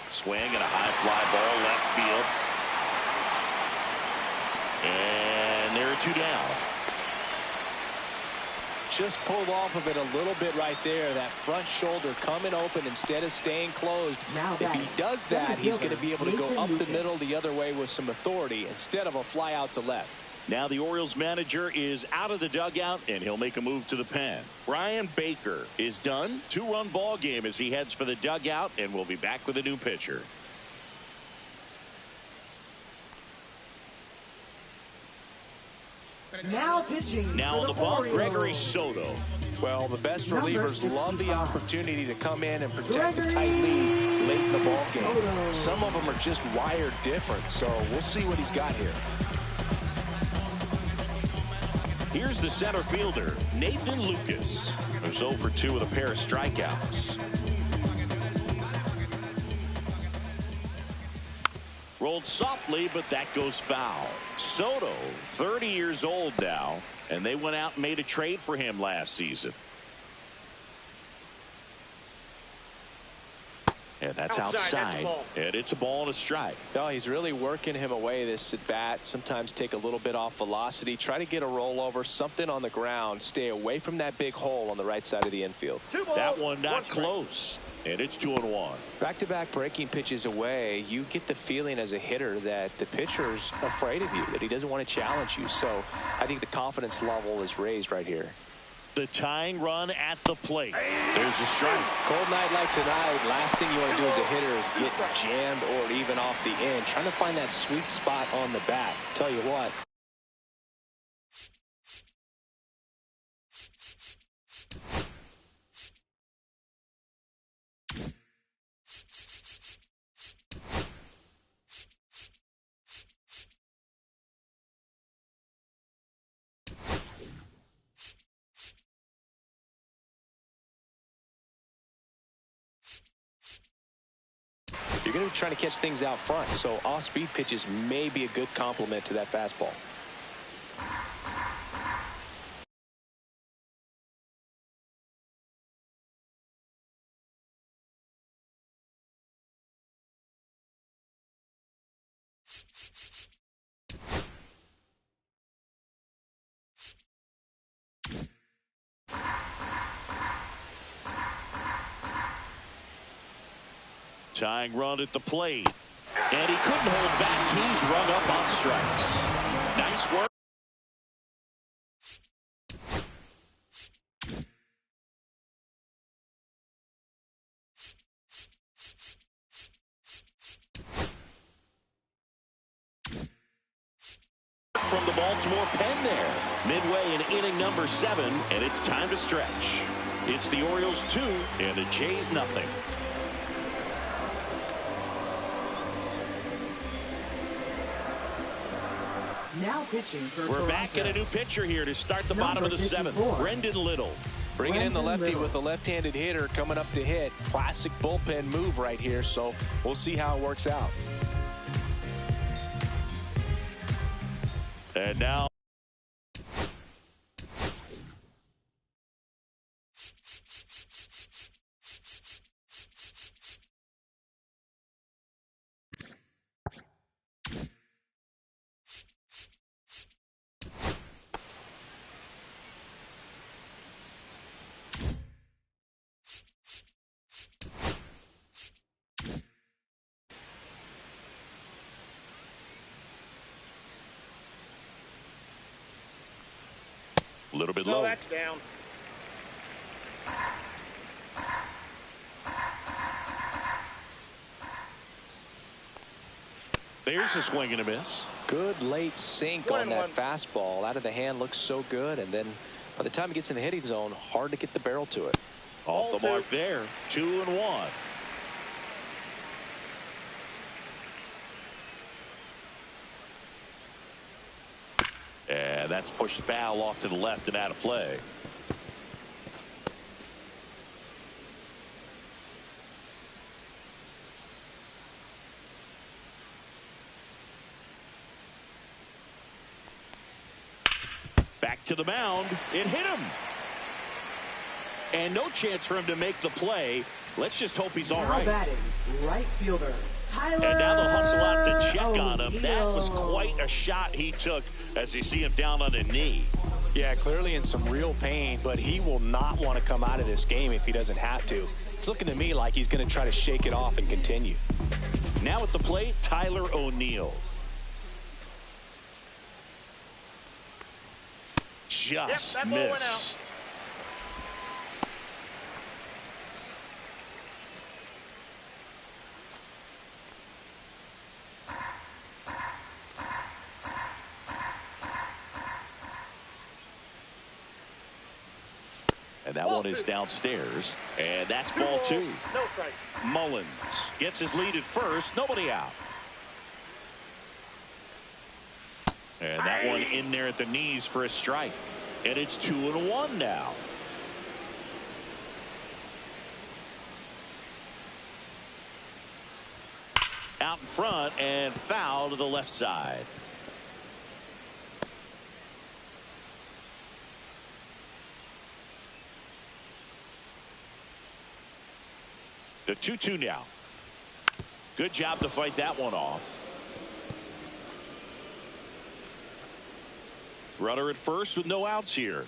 Swing and a high fly ball left field. And there are 2 down. Just pulled off of it a little bit right there. That front shoulder coming open instead of staying closed. If he does that, he's going to be able to go up the middle the other way with some authority instead of a fly out to left. Now the Orioles manager is out of the dugout, and he'll make a move to the pen. Brian Baker is done. 2-run ball game as he heads for the dugout, and we'll be back with a new pitcher. Now pitching. Now on the bump, Gregory Soto. Well, the best relievers love the opportunity to come in and protect a tight lead late in the ball game. Some of them are just wired different, so we'll see what he's got here. Here's the center fielder, Nathan Lucas, who's 0 for 2 with a pair of strikeouts. Rolled softly, but that goes foul. Soto, 30 years old now, and they went out and made a trade for him last season. And that's outside. And it's a ball and a strike. No, he's really working him away this at bat. Sometimes take a little bit off velocity. Try to get a rollover, something on the ground. Stay away from that big hole on the right side of the infield. That one not close. And it's 2-1. Back-to-back breaking pitches away. You get the feeling as a hitter that the pitcher's afraid of you, that he doesn't want to challenge you. So I think the confidence level is raised right here. The tying run at the plate. There's a strike. Cold night like tonight, last thing you want to do as a hitter is get jammed or even off the end. Trying to find that sweet spot on the bat. Tell you what. You're going to be trying to catch things out front, so off-speed pitches may be a good complement to that fastball. Tying run at the plate. And he couldn't hold back. He's rung up on strikes. Nice work. From the Baltimore pen there. Midway in inning number 7, and it's time to stretch. It's the Orioles 2 and the Jays nothing. Now pitching for We're Toronto. back in a new pitcher here to start the bottom of the 7th. Brendan Little. Bringing in the lefty with a left-handed hitter coming up to hit. Classic bullpen move right here, so we'll see how it works out. And now a little bit low. That's down. There's a swing and a miss. Good late sink on that fastball. Out of the hand, looks so good, and then by the time it gets in the hitting zone, hard to get the barrel to it. Off the mark there. 2-1. And that's pushed foul off to the left and out of play. Back to the mound. It hit him. And no chance for him to make the play. Let's just hope he's all right. Batting, right fielder, Tyler. And now they'll hustle out to check on him. O'Neill. That was quite a shot he took as you see him down on a knee. Yeah, clearly in some real pain, but he will not want to come out of this game if he doesn't have to. It's looking to me like he's going to try to shake it off and continue. Now at the plate, Tyler O'Neill. Just that ball went out. missed. And that one is downstairs. And that's ball two. No strike. Mullins gets his lead at first. Nobody out. And that one in there at the knees for a strike. And it's 2-1 now. Out in front and foul to the left side. The 2-2 now. Good job to fight that one off. Runner at first with no outs here.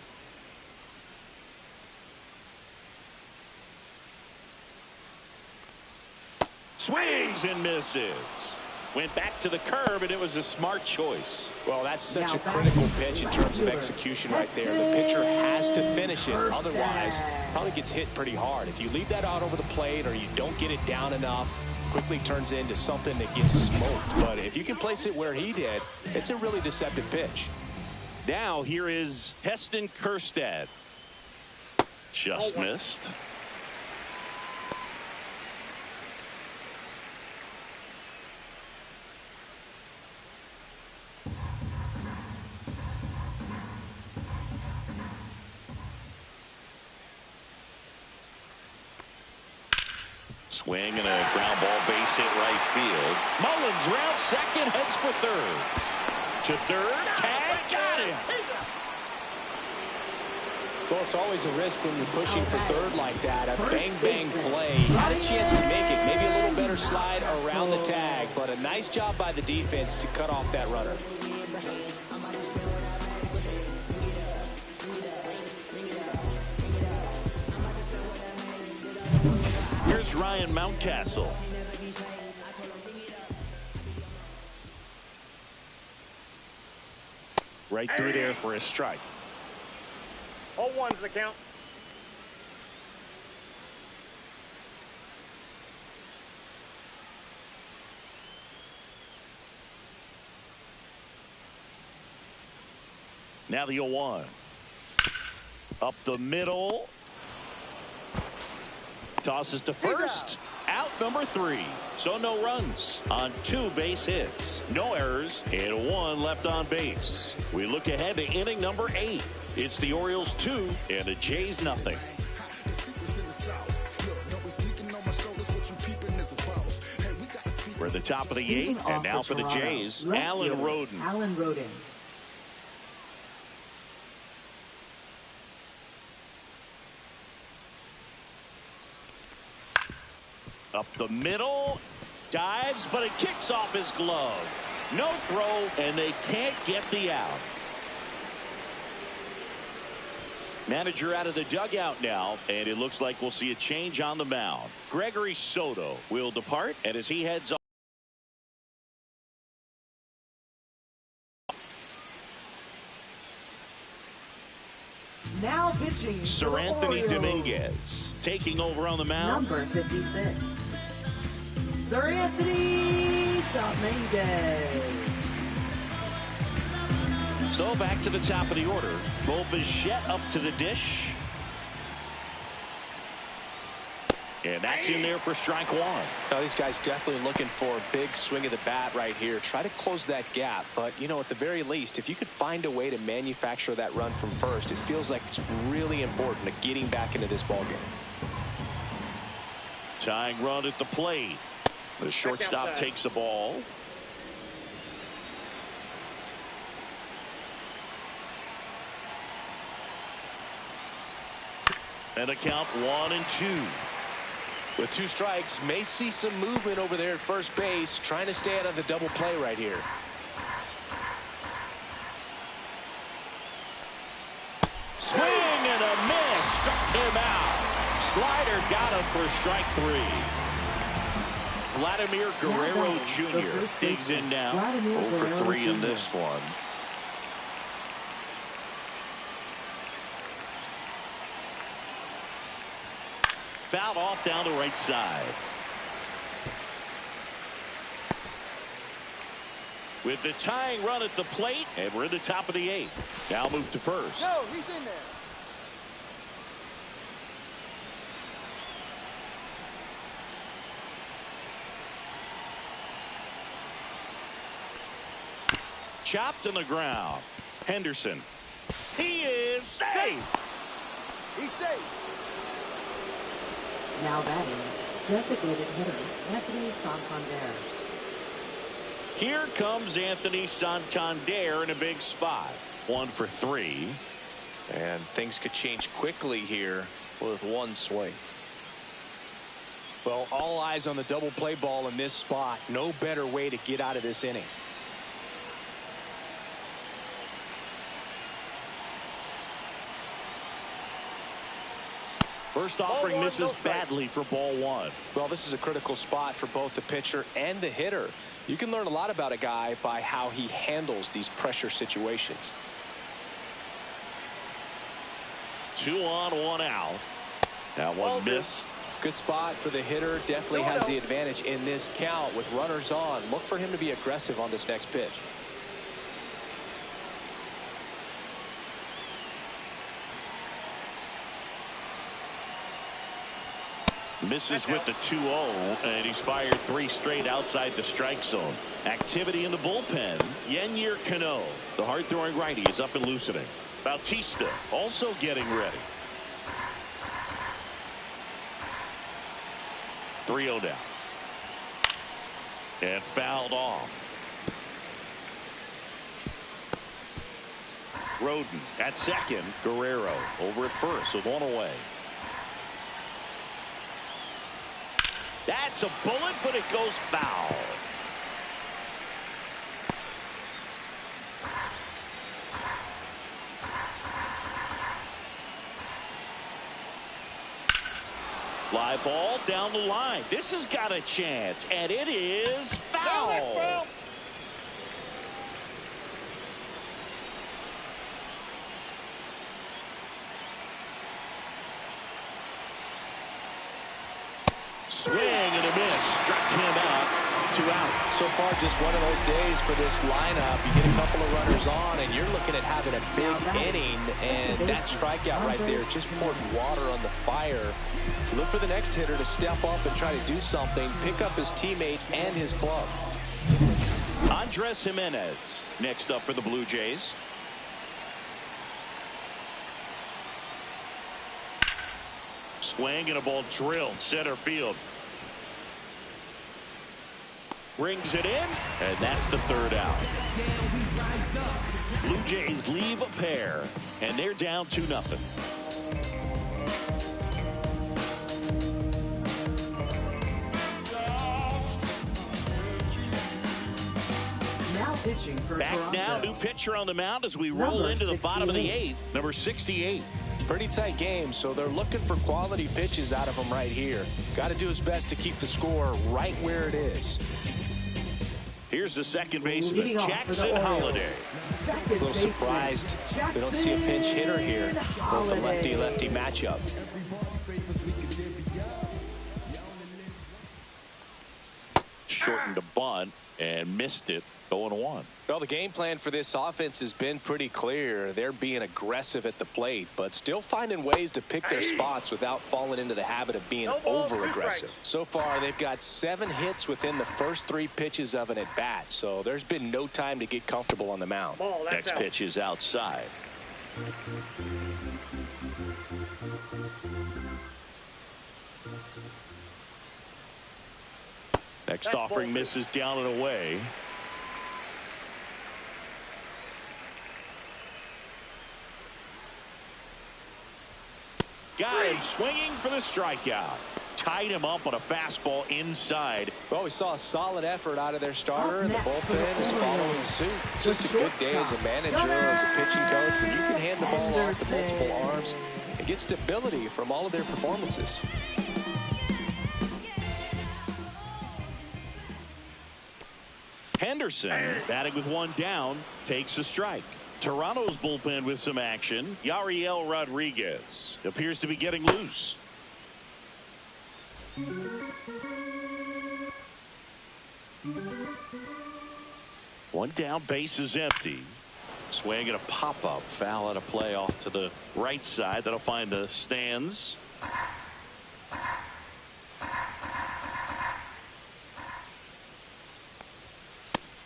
Swings and misses. Went back to the curb, and it was a smart choice. Well, that's such a critical pitch in terms of execution right there. The pitcher has to finish it. Otherwise, probably gets hit pretty hard. If you leave that out over the plate or you don't get it down enough, quickly turns into something that gets smoked. But if you can place it where he did, it's a really deceptive pitch. Now here is Heston Kjerstad. Just missed. Swing and a ground ball base hit right field. Mullins round second, heads for third. To third, tag, got him. Well, it's always a risk when you're pushing for third like that. A bang-bang play. Had a chance to make it. Maybe a little better slide around the tag, but a nice job by the defense to cut off that runner. Here's Ryan Mountcastle. Right through there for a strike. 0-1's the count. Now the 0-1. Up the middle. Tosses to first. Out number 3. So no runs on 2 base hits. No errors and 1 left on base. We look ahead to inning number 8. It's the Orioles 2 and the Jays nothing. We're at the top of the 8th, and now for the Jays, Alan Roden. Alan Roden. Up the middle, dives, but it kicks off his glove. No throw, and they can't get the out. Manager out of the dugout now, and it looks like we'll see a change on the mound. Gregory Soto will depart, and as he heads off. Now pitching. Sir Anthony Dominguez taking over on the mound. Number 56. Sir Anthony Dominguez. So back to the top of the order. Bo Bichette up to the dish. And that's in there for strike one. Now, these guys definitely looking for a big swing of the bat right here. Try to close that gap. But, you know, at the very least, if you could find a way to manufacture that run from first, it feels like it's really important to getting back into this ballgame. Tying run at the plate. The shortstop takes the ball. And a count 1-2. With 2 strikes, may see some movement over there at first base, trying to stay out of the double play right here. Swing and a miss. Struck him out. Slider got him for strike 3. Vladimir Guerrero Jr. digs in now. 0 for 3 in this one. Fouled off down the right side. With the tying run at the plate, and we're in the top of the 8th. Now move to first. No, he's in there. Chopped on the ground. Henderson. He is safe. He's safe. Now batting, designated hitter Anthony Santander. Here comes Anthony Santander in a big spot. 1 for 3. And things could change quickly here with 1 swing. Well, all eyes on the double play ball in this spot. No better way to get out of this inning. First offering misses badly for ball 1. Well, this is a critical spot for both the pitcher and the hitter. You can learn a lot about a guy by how he handles these pressure situations. 2 on, 1 out. That one missed. Good spot for the hitter. Definitely has the advantage in this count with runners on. Look for him to be aggressive on this next pitch. Misses with the 2-0, and he's fired 3 straight outside the strike zone. Activity in the bullpen. Yennier Cano, the hard-throwing righty, is up and loosening. Bautista also getting ready. 3-0 down. And fouled off. Roden at second. Guerrero over at first with 1 away. That's a bullet, but it goes foul. Fly ball down the line. This has got a chance, and it is foul. Swing and a miss. Struck him out. 2 out. So far, just one of those days for this lineup. You get a couple of runners on, and you're looking at having a big inning. And that strikeout right there just pours water on the fire. Look for the next hitter to step up and try to do something, pick up his teammate and his club. Andres Jimenez next up for the Blue Jays. Swing and a ball drilled center field. Brings it in, and that's the 3rd out. Blue Jays leave a pair, and they're down 2-0. Now pitching for Back Toronto. now, new pitcher on the mound as we roll into the bottom of the 8th. Number 68. Pretty tight game, so they're looking for quality pitches out of him right here. Got to do his best to keep the score right where it is. Here's the second baseman, Jackson Holliday. A little surprised we don't see a pinch hitter here. Both a lefty-lefty matchup. Shortened a bunt and missed it, 0-1. Well, the game plan for this offense has been pretty clear. They're being aggressive at the plate, but still finding ways to pick their spots without falling into the habit of being over-aggressive. So far, they've got 7 hits within the first 3 pitches of an at-bat, so there's been no time to get comfortable on the mound. Next pitch is outside. Next offering misses down and away. Got him swinging for the strikeout. Tied him up on a fastball inside. Well, we saw a solid effort out of their starter, and the bullpen is following suit. It's just a good day as a manager, as a pitching coach, when you can hand the ball off to multiple arms and get stability from all of their performances. Henderson, batting with 1 down, takes a strike. Toronto's bullpen with some action. Yariel Rodriguez appears to be getting loose. One down, base is empty. Swing and a pop-up. Foul out of play off to the right side. That'll find the stands.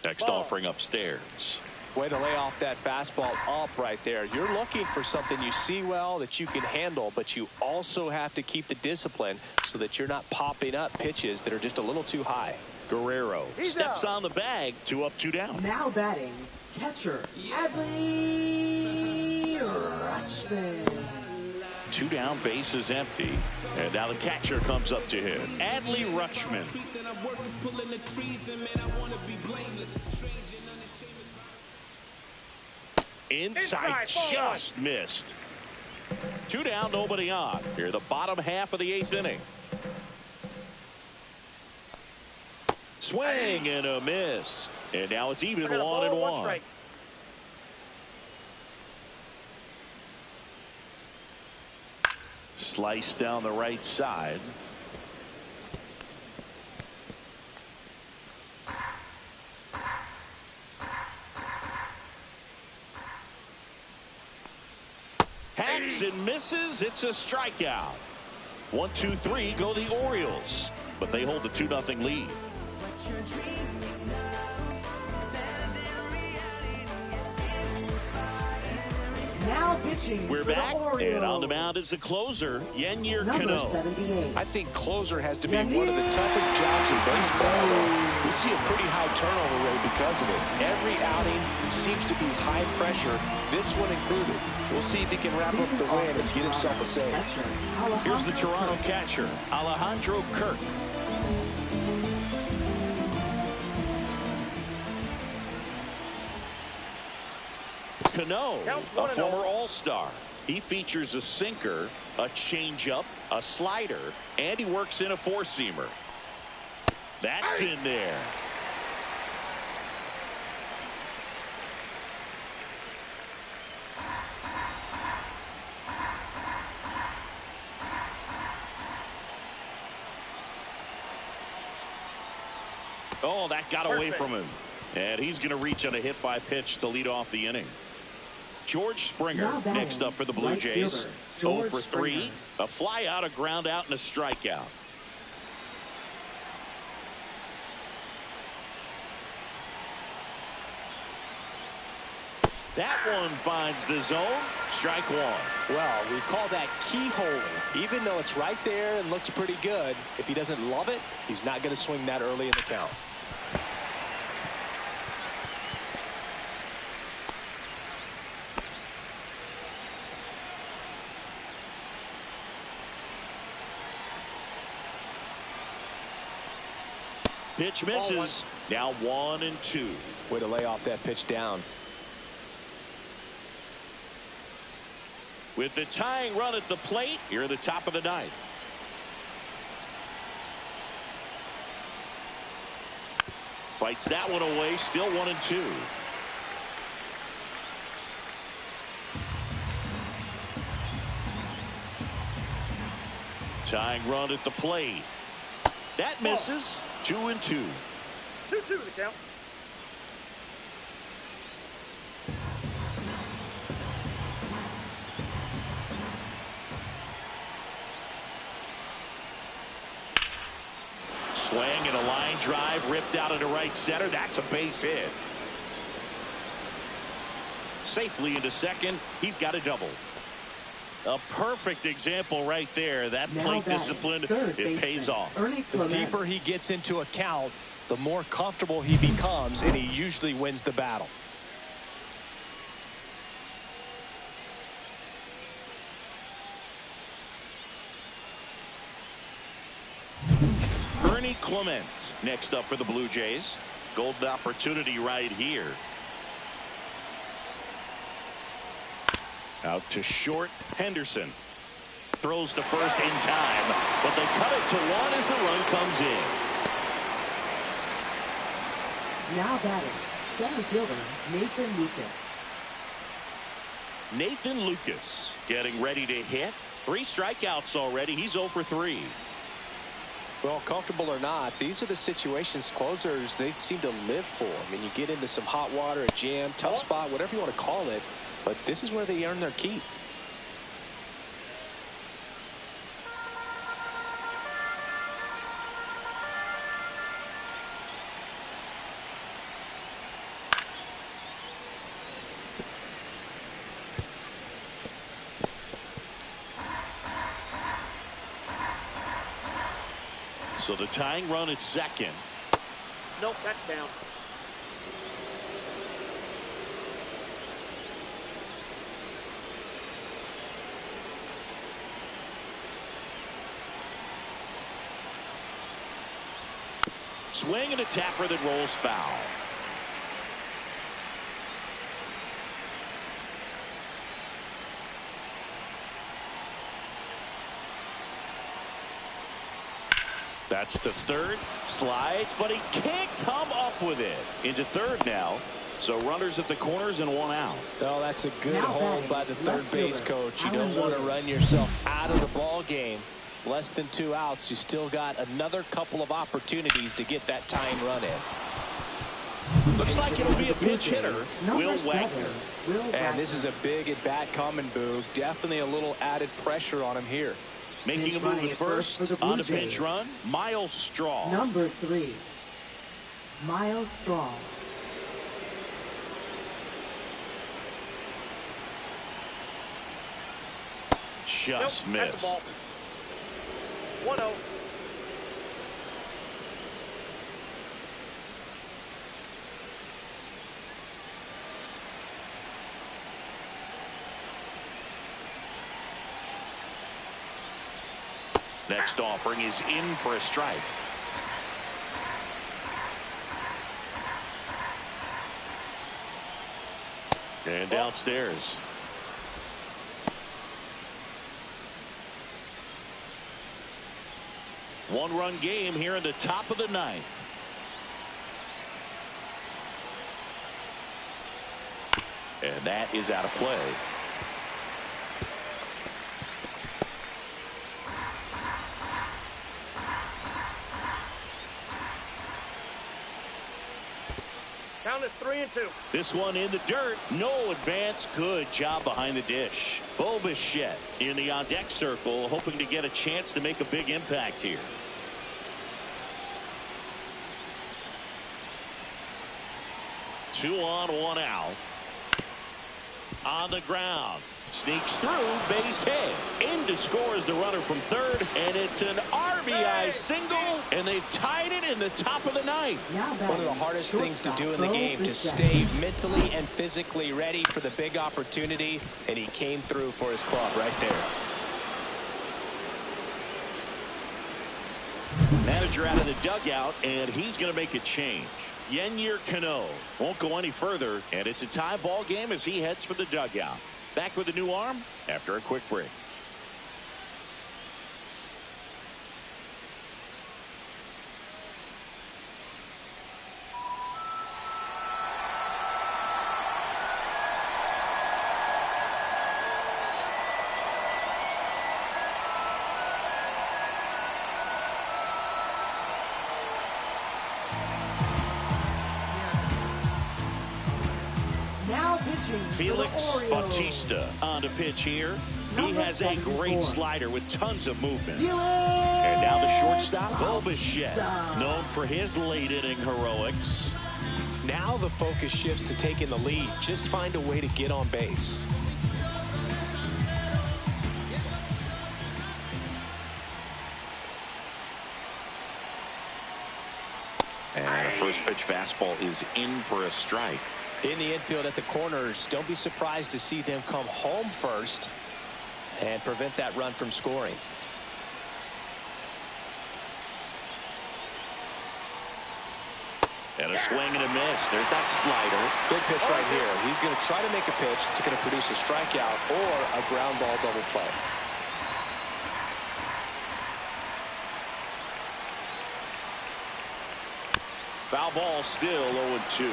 Next offering upstairs. Way to lay off that fastball up right there. You're looking for something you see well that you can handle, but you also have to keep the discipline so that you're not popping up pitches that are just a little too high. Guerrero steps on the bag. 2 up, 2 down. Now batting, catcher, Adley-Rutschman. 2 down, base is empty. And now the catcher comes up to him. Adley-Rutschman. Inside, just missed. 2 down, nobody on. Here, the bottom half of the 8th inning. Swing and a miss. And now it's even 1-1. Slice down the right side. Hacks and misses. It's a strikeout. 1, 2, 3 go the Orioles, but they hold the 2-0 lead. Now pitching. We're back, and on the mound is the closer, Yennier Cano. I think closer has to be one of the toughest jobs in baseball. We see a pretty high turnover rate because of it. Every outing seems to be high pressure, this one included. We'll see if he can wrap up the win and get himself a save. Here's the Toronto catcher, Alejandro Kirk. Cano, a former All-Star. He features a sinker, a changeup, a slider, and he works in a 4-seamer. That's in there. Oh, that got away from him. And he's going to reach on a hit by pitch to lead off the inning. George Springer next up for the Blue Jays. 0 for 3. A fly out, a ground out, and a strikeout. That one finds the zone. Strike 1. Well, we call that keyhole. Even though it's right there and looks pretty good, if he doesn't love it, he's not going to swing that early in the count. Pitch misses. Now 1-2. Way to lay off that pitch down. With the tying run at the plate, here at the top of the 9th. Fights that one away. Still 1-2. Tying run at the plate. That misses. 2-2. 2-2 the count. Swing and a line drive ripped out into right center. That's a base hit. Safely into second. He's got a double. A perfect example right there. That plate discipline, it pays off. The deeper he gets into a count, the more comfortable he becomes, and he usually wins the battle. Ernie Clement next up for the Blue Jays. Golden opportunity right here. Out to short. Henderson throws to first in time, but they cut it to one as the run comes in. Now batting, center fielder Nathan Lucas. Nathan Lucas getting ready to hit. 3 strikeouts already. He's 0 for 3. Well, comfortable or not, these are the situations closers they seem to live for. I mean, you get into some hot water, a jam, tough spot, whatever you want to call it, but this is where they earn their keep. So the tying run at second. Nope, that's down. Swing and a tapper that rolls foul. That's to third. Slides, but he can't come up with it. Into third now. So runners at the corners and 1 out. Oh, that's a good hold by the third base coach. You don't want to run yourself out of the ball game. Less than 2 outs. You still got another couple of opportunities to get that tying run in. Looks like it'll be a pinch hitter. Will Wagner. And this is a big at bat coming, Boog. Definitely a little added pressure on him here. Making a move at first on a pinch run, Miles Straw. Number 3, Miles Straw. Just missed. 1-0. Next offering is in for a strike. And downstairs. One-run game here in the top of the 9th. And that is out of play. Count is 3-2. This one in the dirt. No advance. Good job behind the dish. Bo Bichette in the on-deck circle, hoping to get a chance to make a big impact here. Two on, 1 out. On the ground. Sneaks through, base hit. In to score is the runner from third, and it's an RBI single, and they've tied it in the top of the 9th. One of the hardest things to do in the game, to stay mentally and physically ready for the big opportunity, and he came through for his club right there. Manager out of the dugout, and he's going to make a change. Yennier Cano won't go any further, and it's a tie ball game as he heads for the dugout. Back with a new arm after a quick break. Pitching for the Felix Orioles. Bautista on the pitch here. He Number has a 74. great slider with tons of movement. Felix And now the shortstop, Bichette, Bautista. known for his late inning heroics. Now the focus shifts to taking the lead. Just find a way to get on base. And a first pitch fastball is in for a strike. In the infield at the corners, don't be surprised to see them come home first and prevent that run from scoring. And a swing and a miss. There's that slider. Good pitch right here. He's going to try to make a pitch that's going to produce a strikeout or a ground ball double play. Foul ball, still 0-2.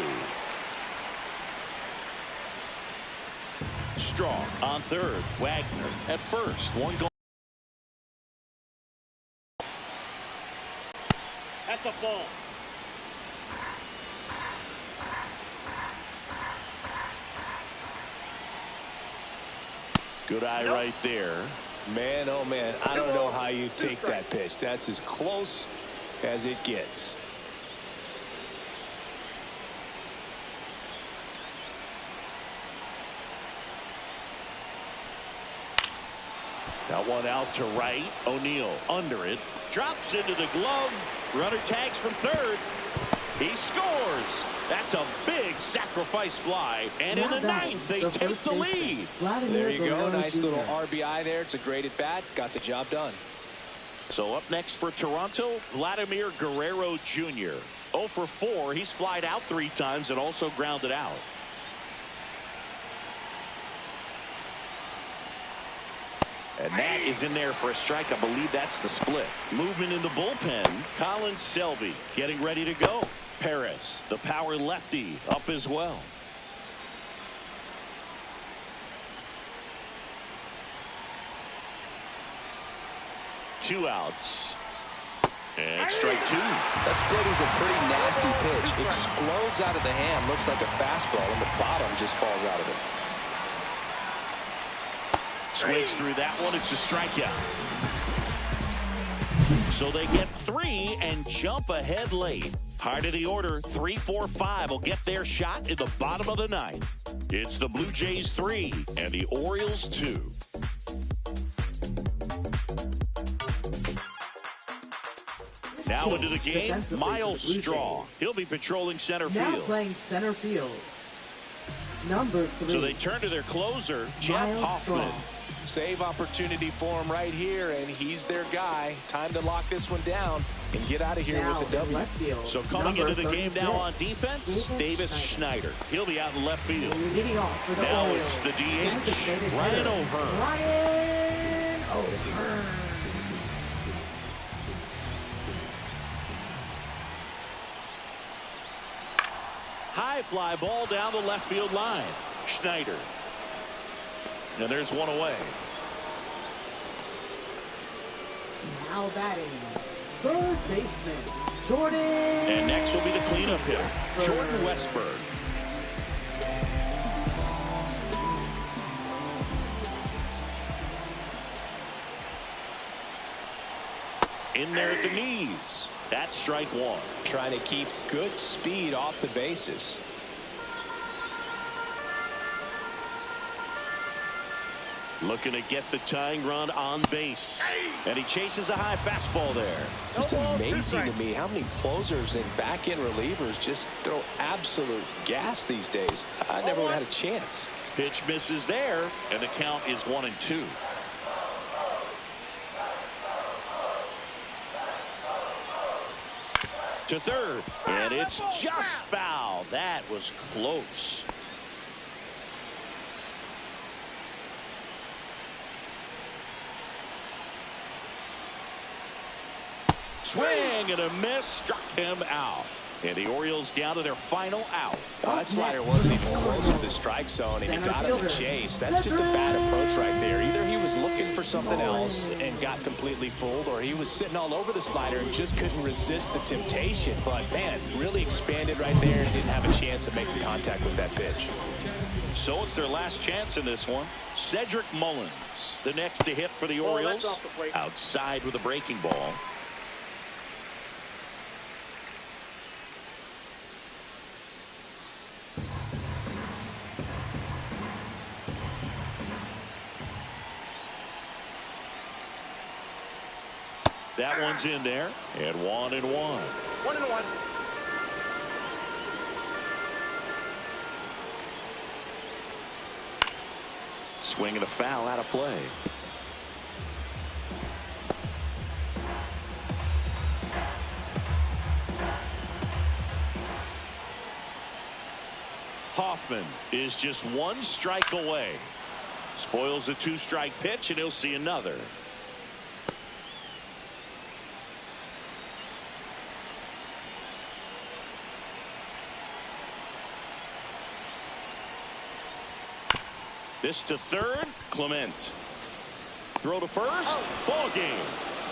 Strong on third. Wagner at first. One goal. That's a ball. Good eye right there. Man, oh man, I don't know how you take that pitch. That's as close as it gets. That one out to right. O'Neill under it. Drops into the glove. Runner tags from third. He scores. That's a big sacrifice fly. And in the ninth, they take the lead. There you go. Nice little RBI there. It's a great at bat. Got the job done. So up next for Toronto, Vladimir Guerrero Jr. 0 for 4. He's flied out 3 times and also grounded out. And that is in there for a strike. I believe that's the split. Movement in the bullpen. Colin Selby getting ready to go. Perez, the power lefty, up as well. Two outs. And strike 2. That split is a pretty nasty pitch. Explodes out of the hand. Looks like a fastball, and the bottom just falls out of it. Swings through that one. It's a strikeout. So they get 3 and jump ahead late. Heart of the order, 3, 4, 5 will get their shot in the bottom of the ninth. It's the Blue Jays 3 and the Orioles 2. Now into the game, Miles Straw. He'll be patrolling center Now field. playing center field. Number 3. So they turn to their closer, Jeff Miles Hoffman. Straw. Save opportunity for him right here, and he's their guy. Time to lock this one down and get out of here Now with the W. left field. So coming Number into the game 36. now on defense, Davis Schneider. He'll be out in left field. Leading off for the Now Orioles. it's the DH, Designated Ryan hitter, O'Hearn. Ryan O'Hearn. High fly ball down the left field line. Schneider. And there's one away. Now batting, third baseman, Jordan. And next will be the cleanup hitter, Jordan Westberg. In there at the knees. That's strike 1. Trying to keep good speed off the bases. Looking to get the tying run on base. And he chases a high fastball there. Just amazing to me how many closers and back-end relievers just throw absolute gas these days. I never would have had a chance. Pitch misses there, and the count is 1-2. To third, and it's just foul. That was close. Swing and a miss, struck him out. And the Orioles down to their final out. That slider wasn't even close to the strike zone, and he got him to chase. That's just a bad approach right there. Either he was looking for something else and got completely fooled, or he was sitting all over the slider and just couldn't resist the temptation. But, man, really expanded right there and didn't have a chance of making contact with that pitch. So it's their last chance in this one. Cedric Mullins, the next to hit for the Orioles. Outside with a breaking ball. That one's in there. And 1-1. 1-1. Swing and a foul out of play. Hoffman is just one strike away. Spoils the 2-strike pitch, and he'll see another. This to third. Clement. Throw to first. Ball game.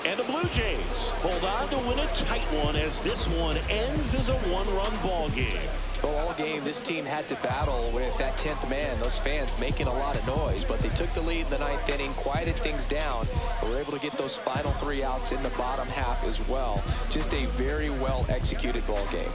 And the Blue Jays hold on to win a tight one as this one ends as a 1-run ball game. Well, all game, this team had to battle with that 10th man. Those fans making a lot of noise, but they took the lead in the 9th inning, quieted things down, and were able to get those final 3 outs in the bottom half as well. Just a very well executed ball game.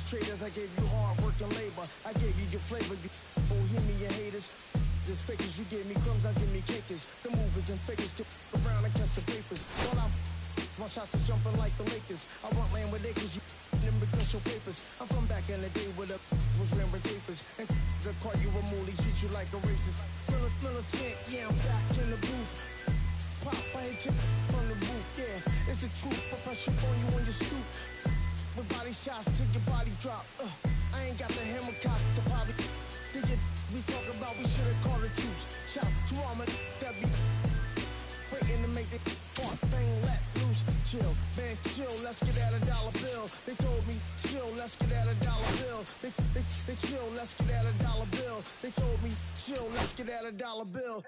Traders, I gave you hard work and labor. I gave you your flavor, you bohemian haters. This fakers, you gave me crumbs, now give me cakers. The movers and fakers get around and catch the papers. All out, my shots are jumping like the Lakers. I want land with acres, you them because your papers. I'm from back in the day where the was wearing papers. And they call you a moolie, treat you like a racist. Militant, yeah, I'm back in the booth. Pop, I hit you from the roof, yeah. It's the truth, professional on you on your stoop. With body shots till your body drop. I ain't got the hammer cock, the body. Think it we talk about, we should've called it juice. Shout to all my that be waiting to make the part thing let loose. Chill, man, chill, let's get at $1 bill. They told me, chill, let's get at $1 bill. They chill, let's get at $1 bill. They told me, chill, let's get at $1 bill.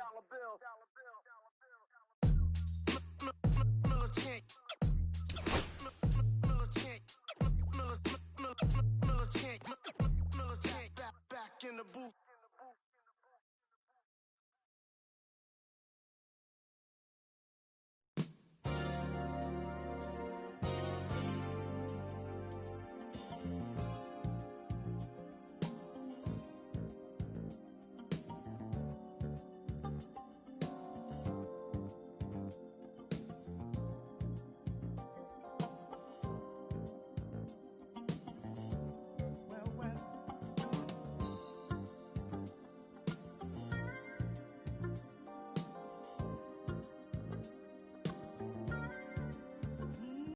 Militant. Militant, back in the booth.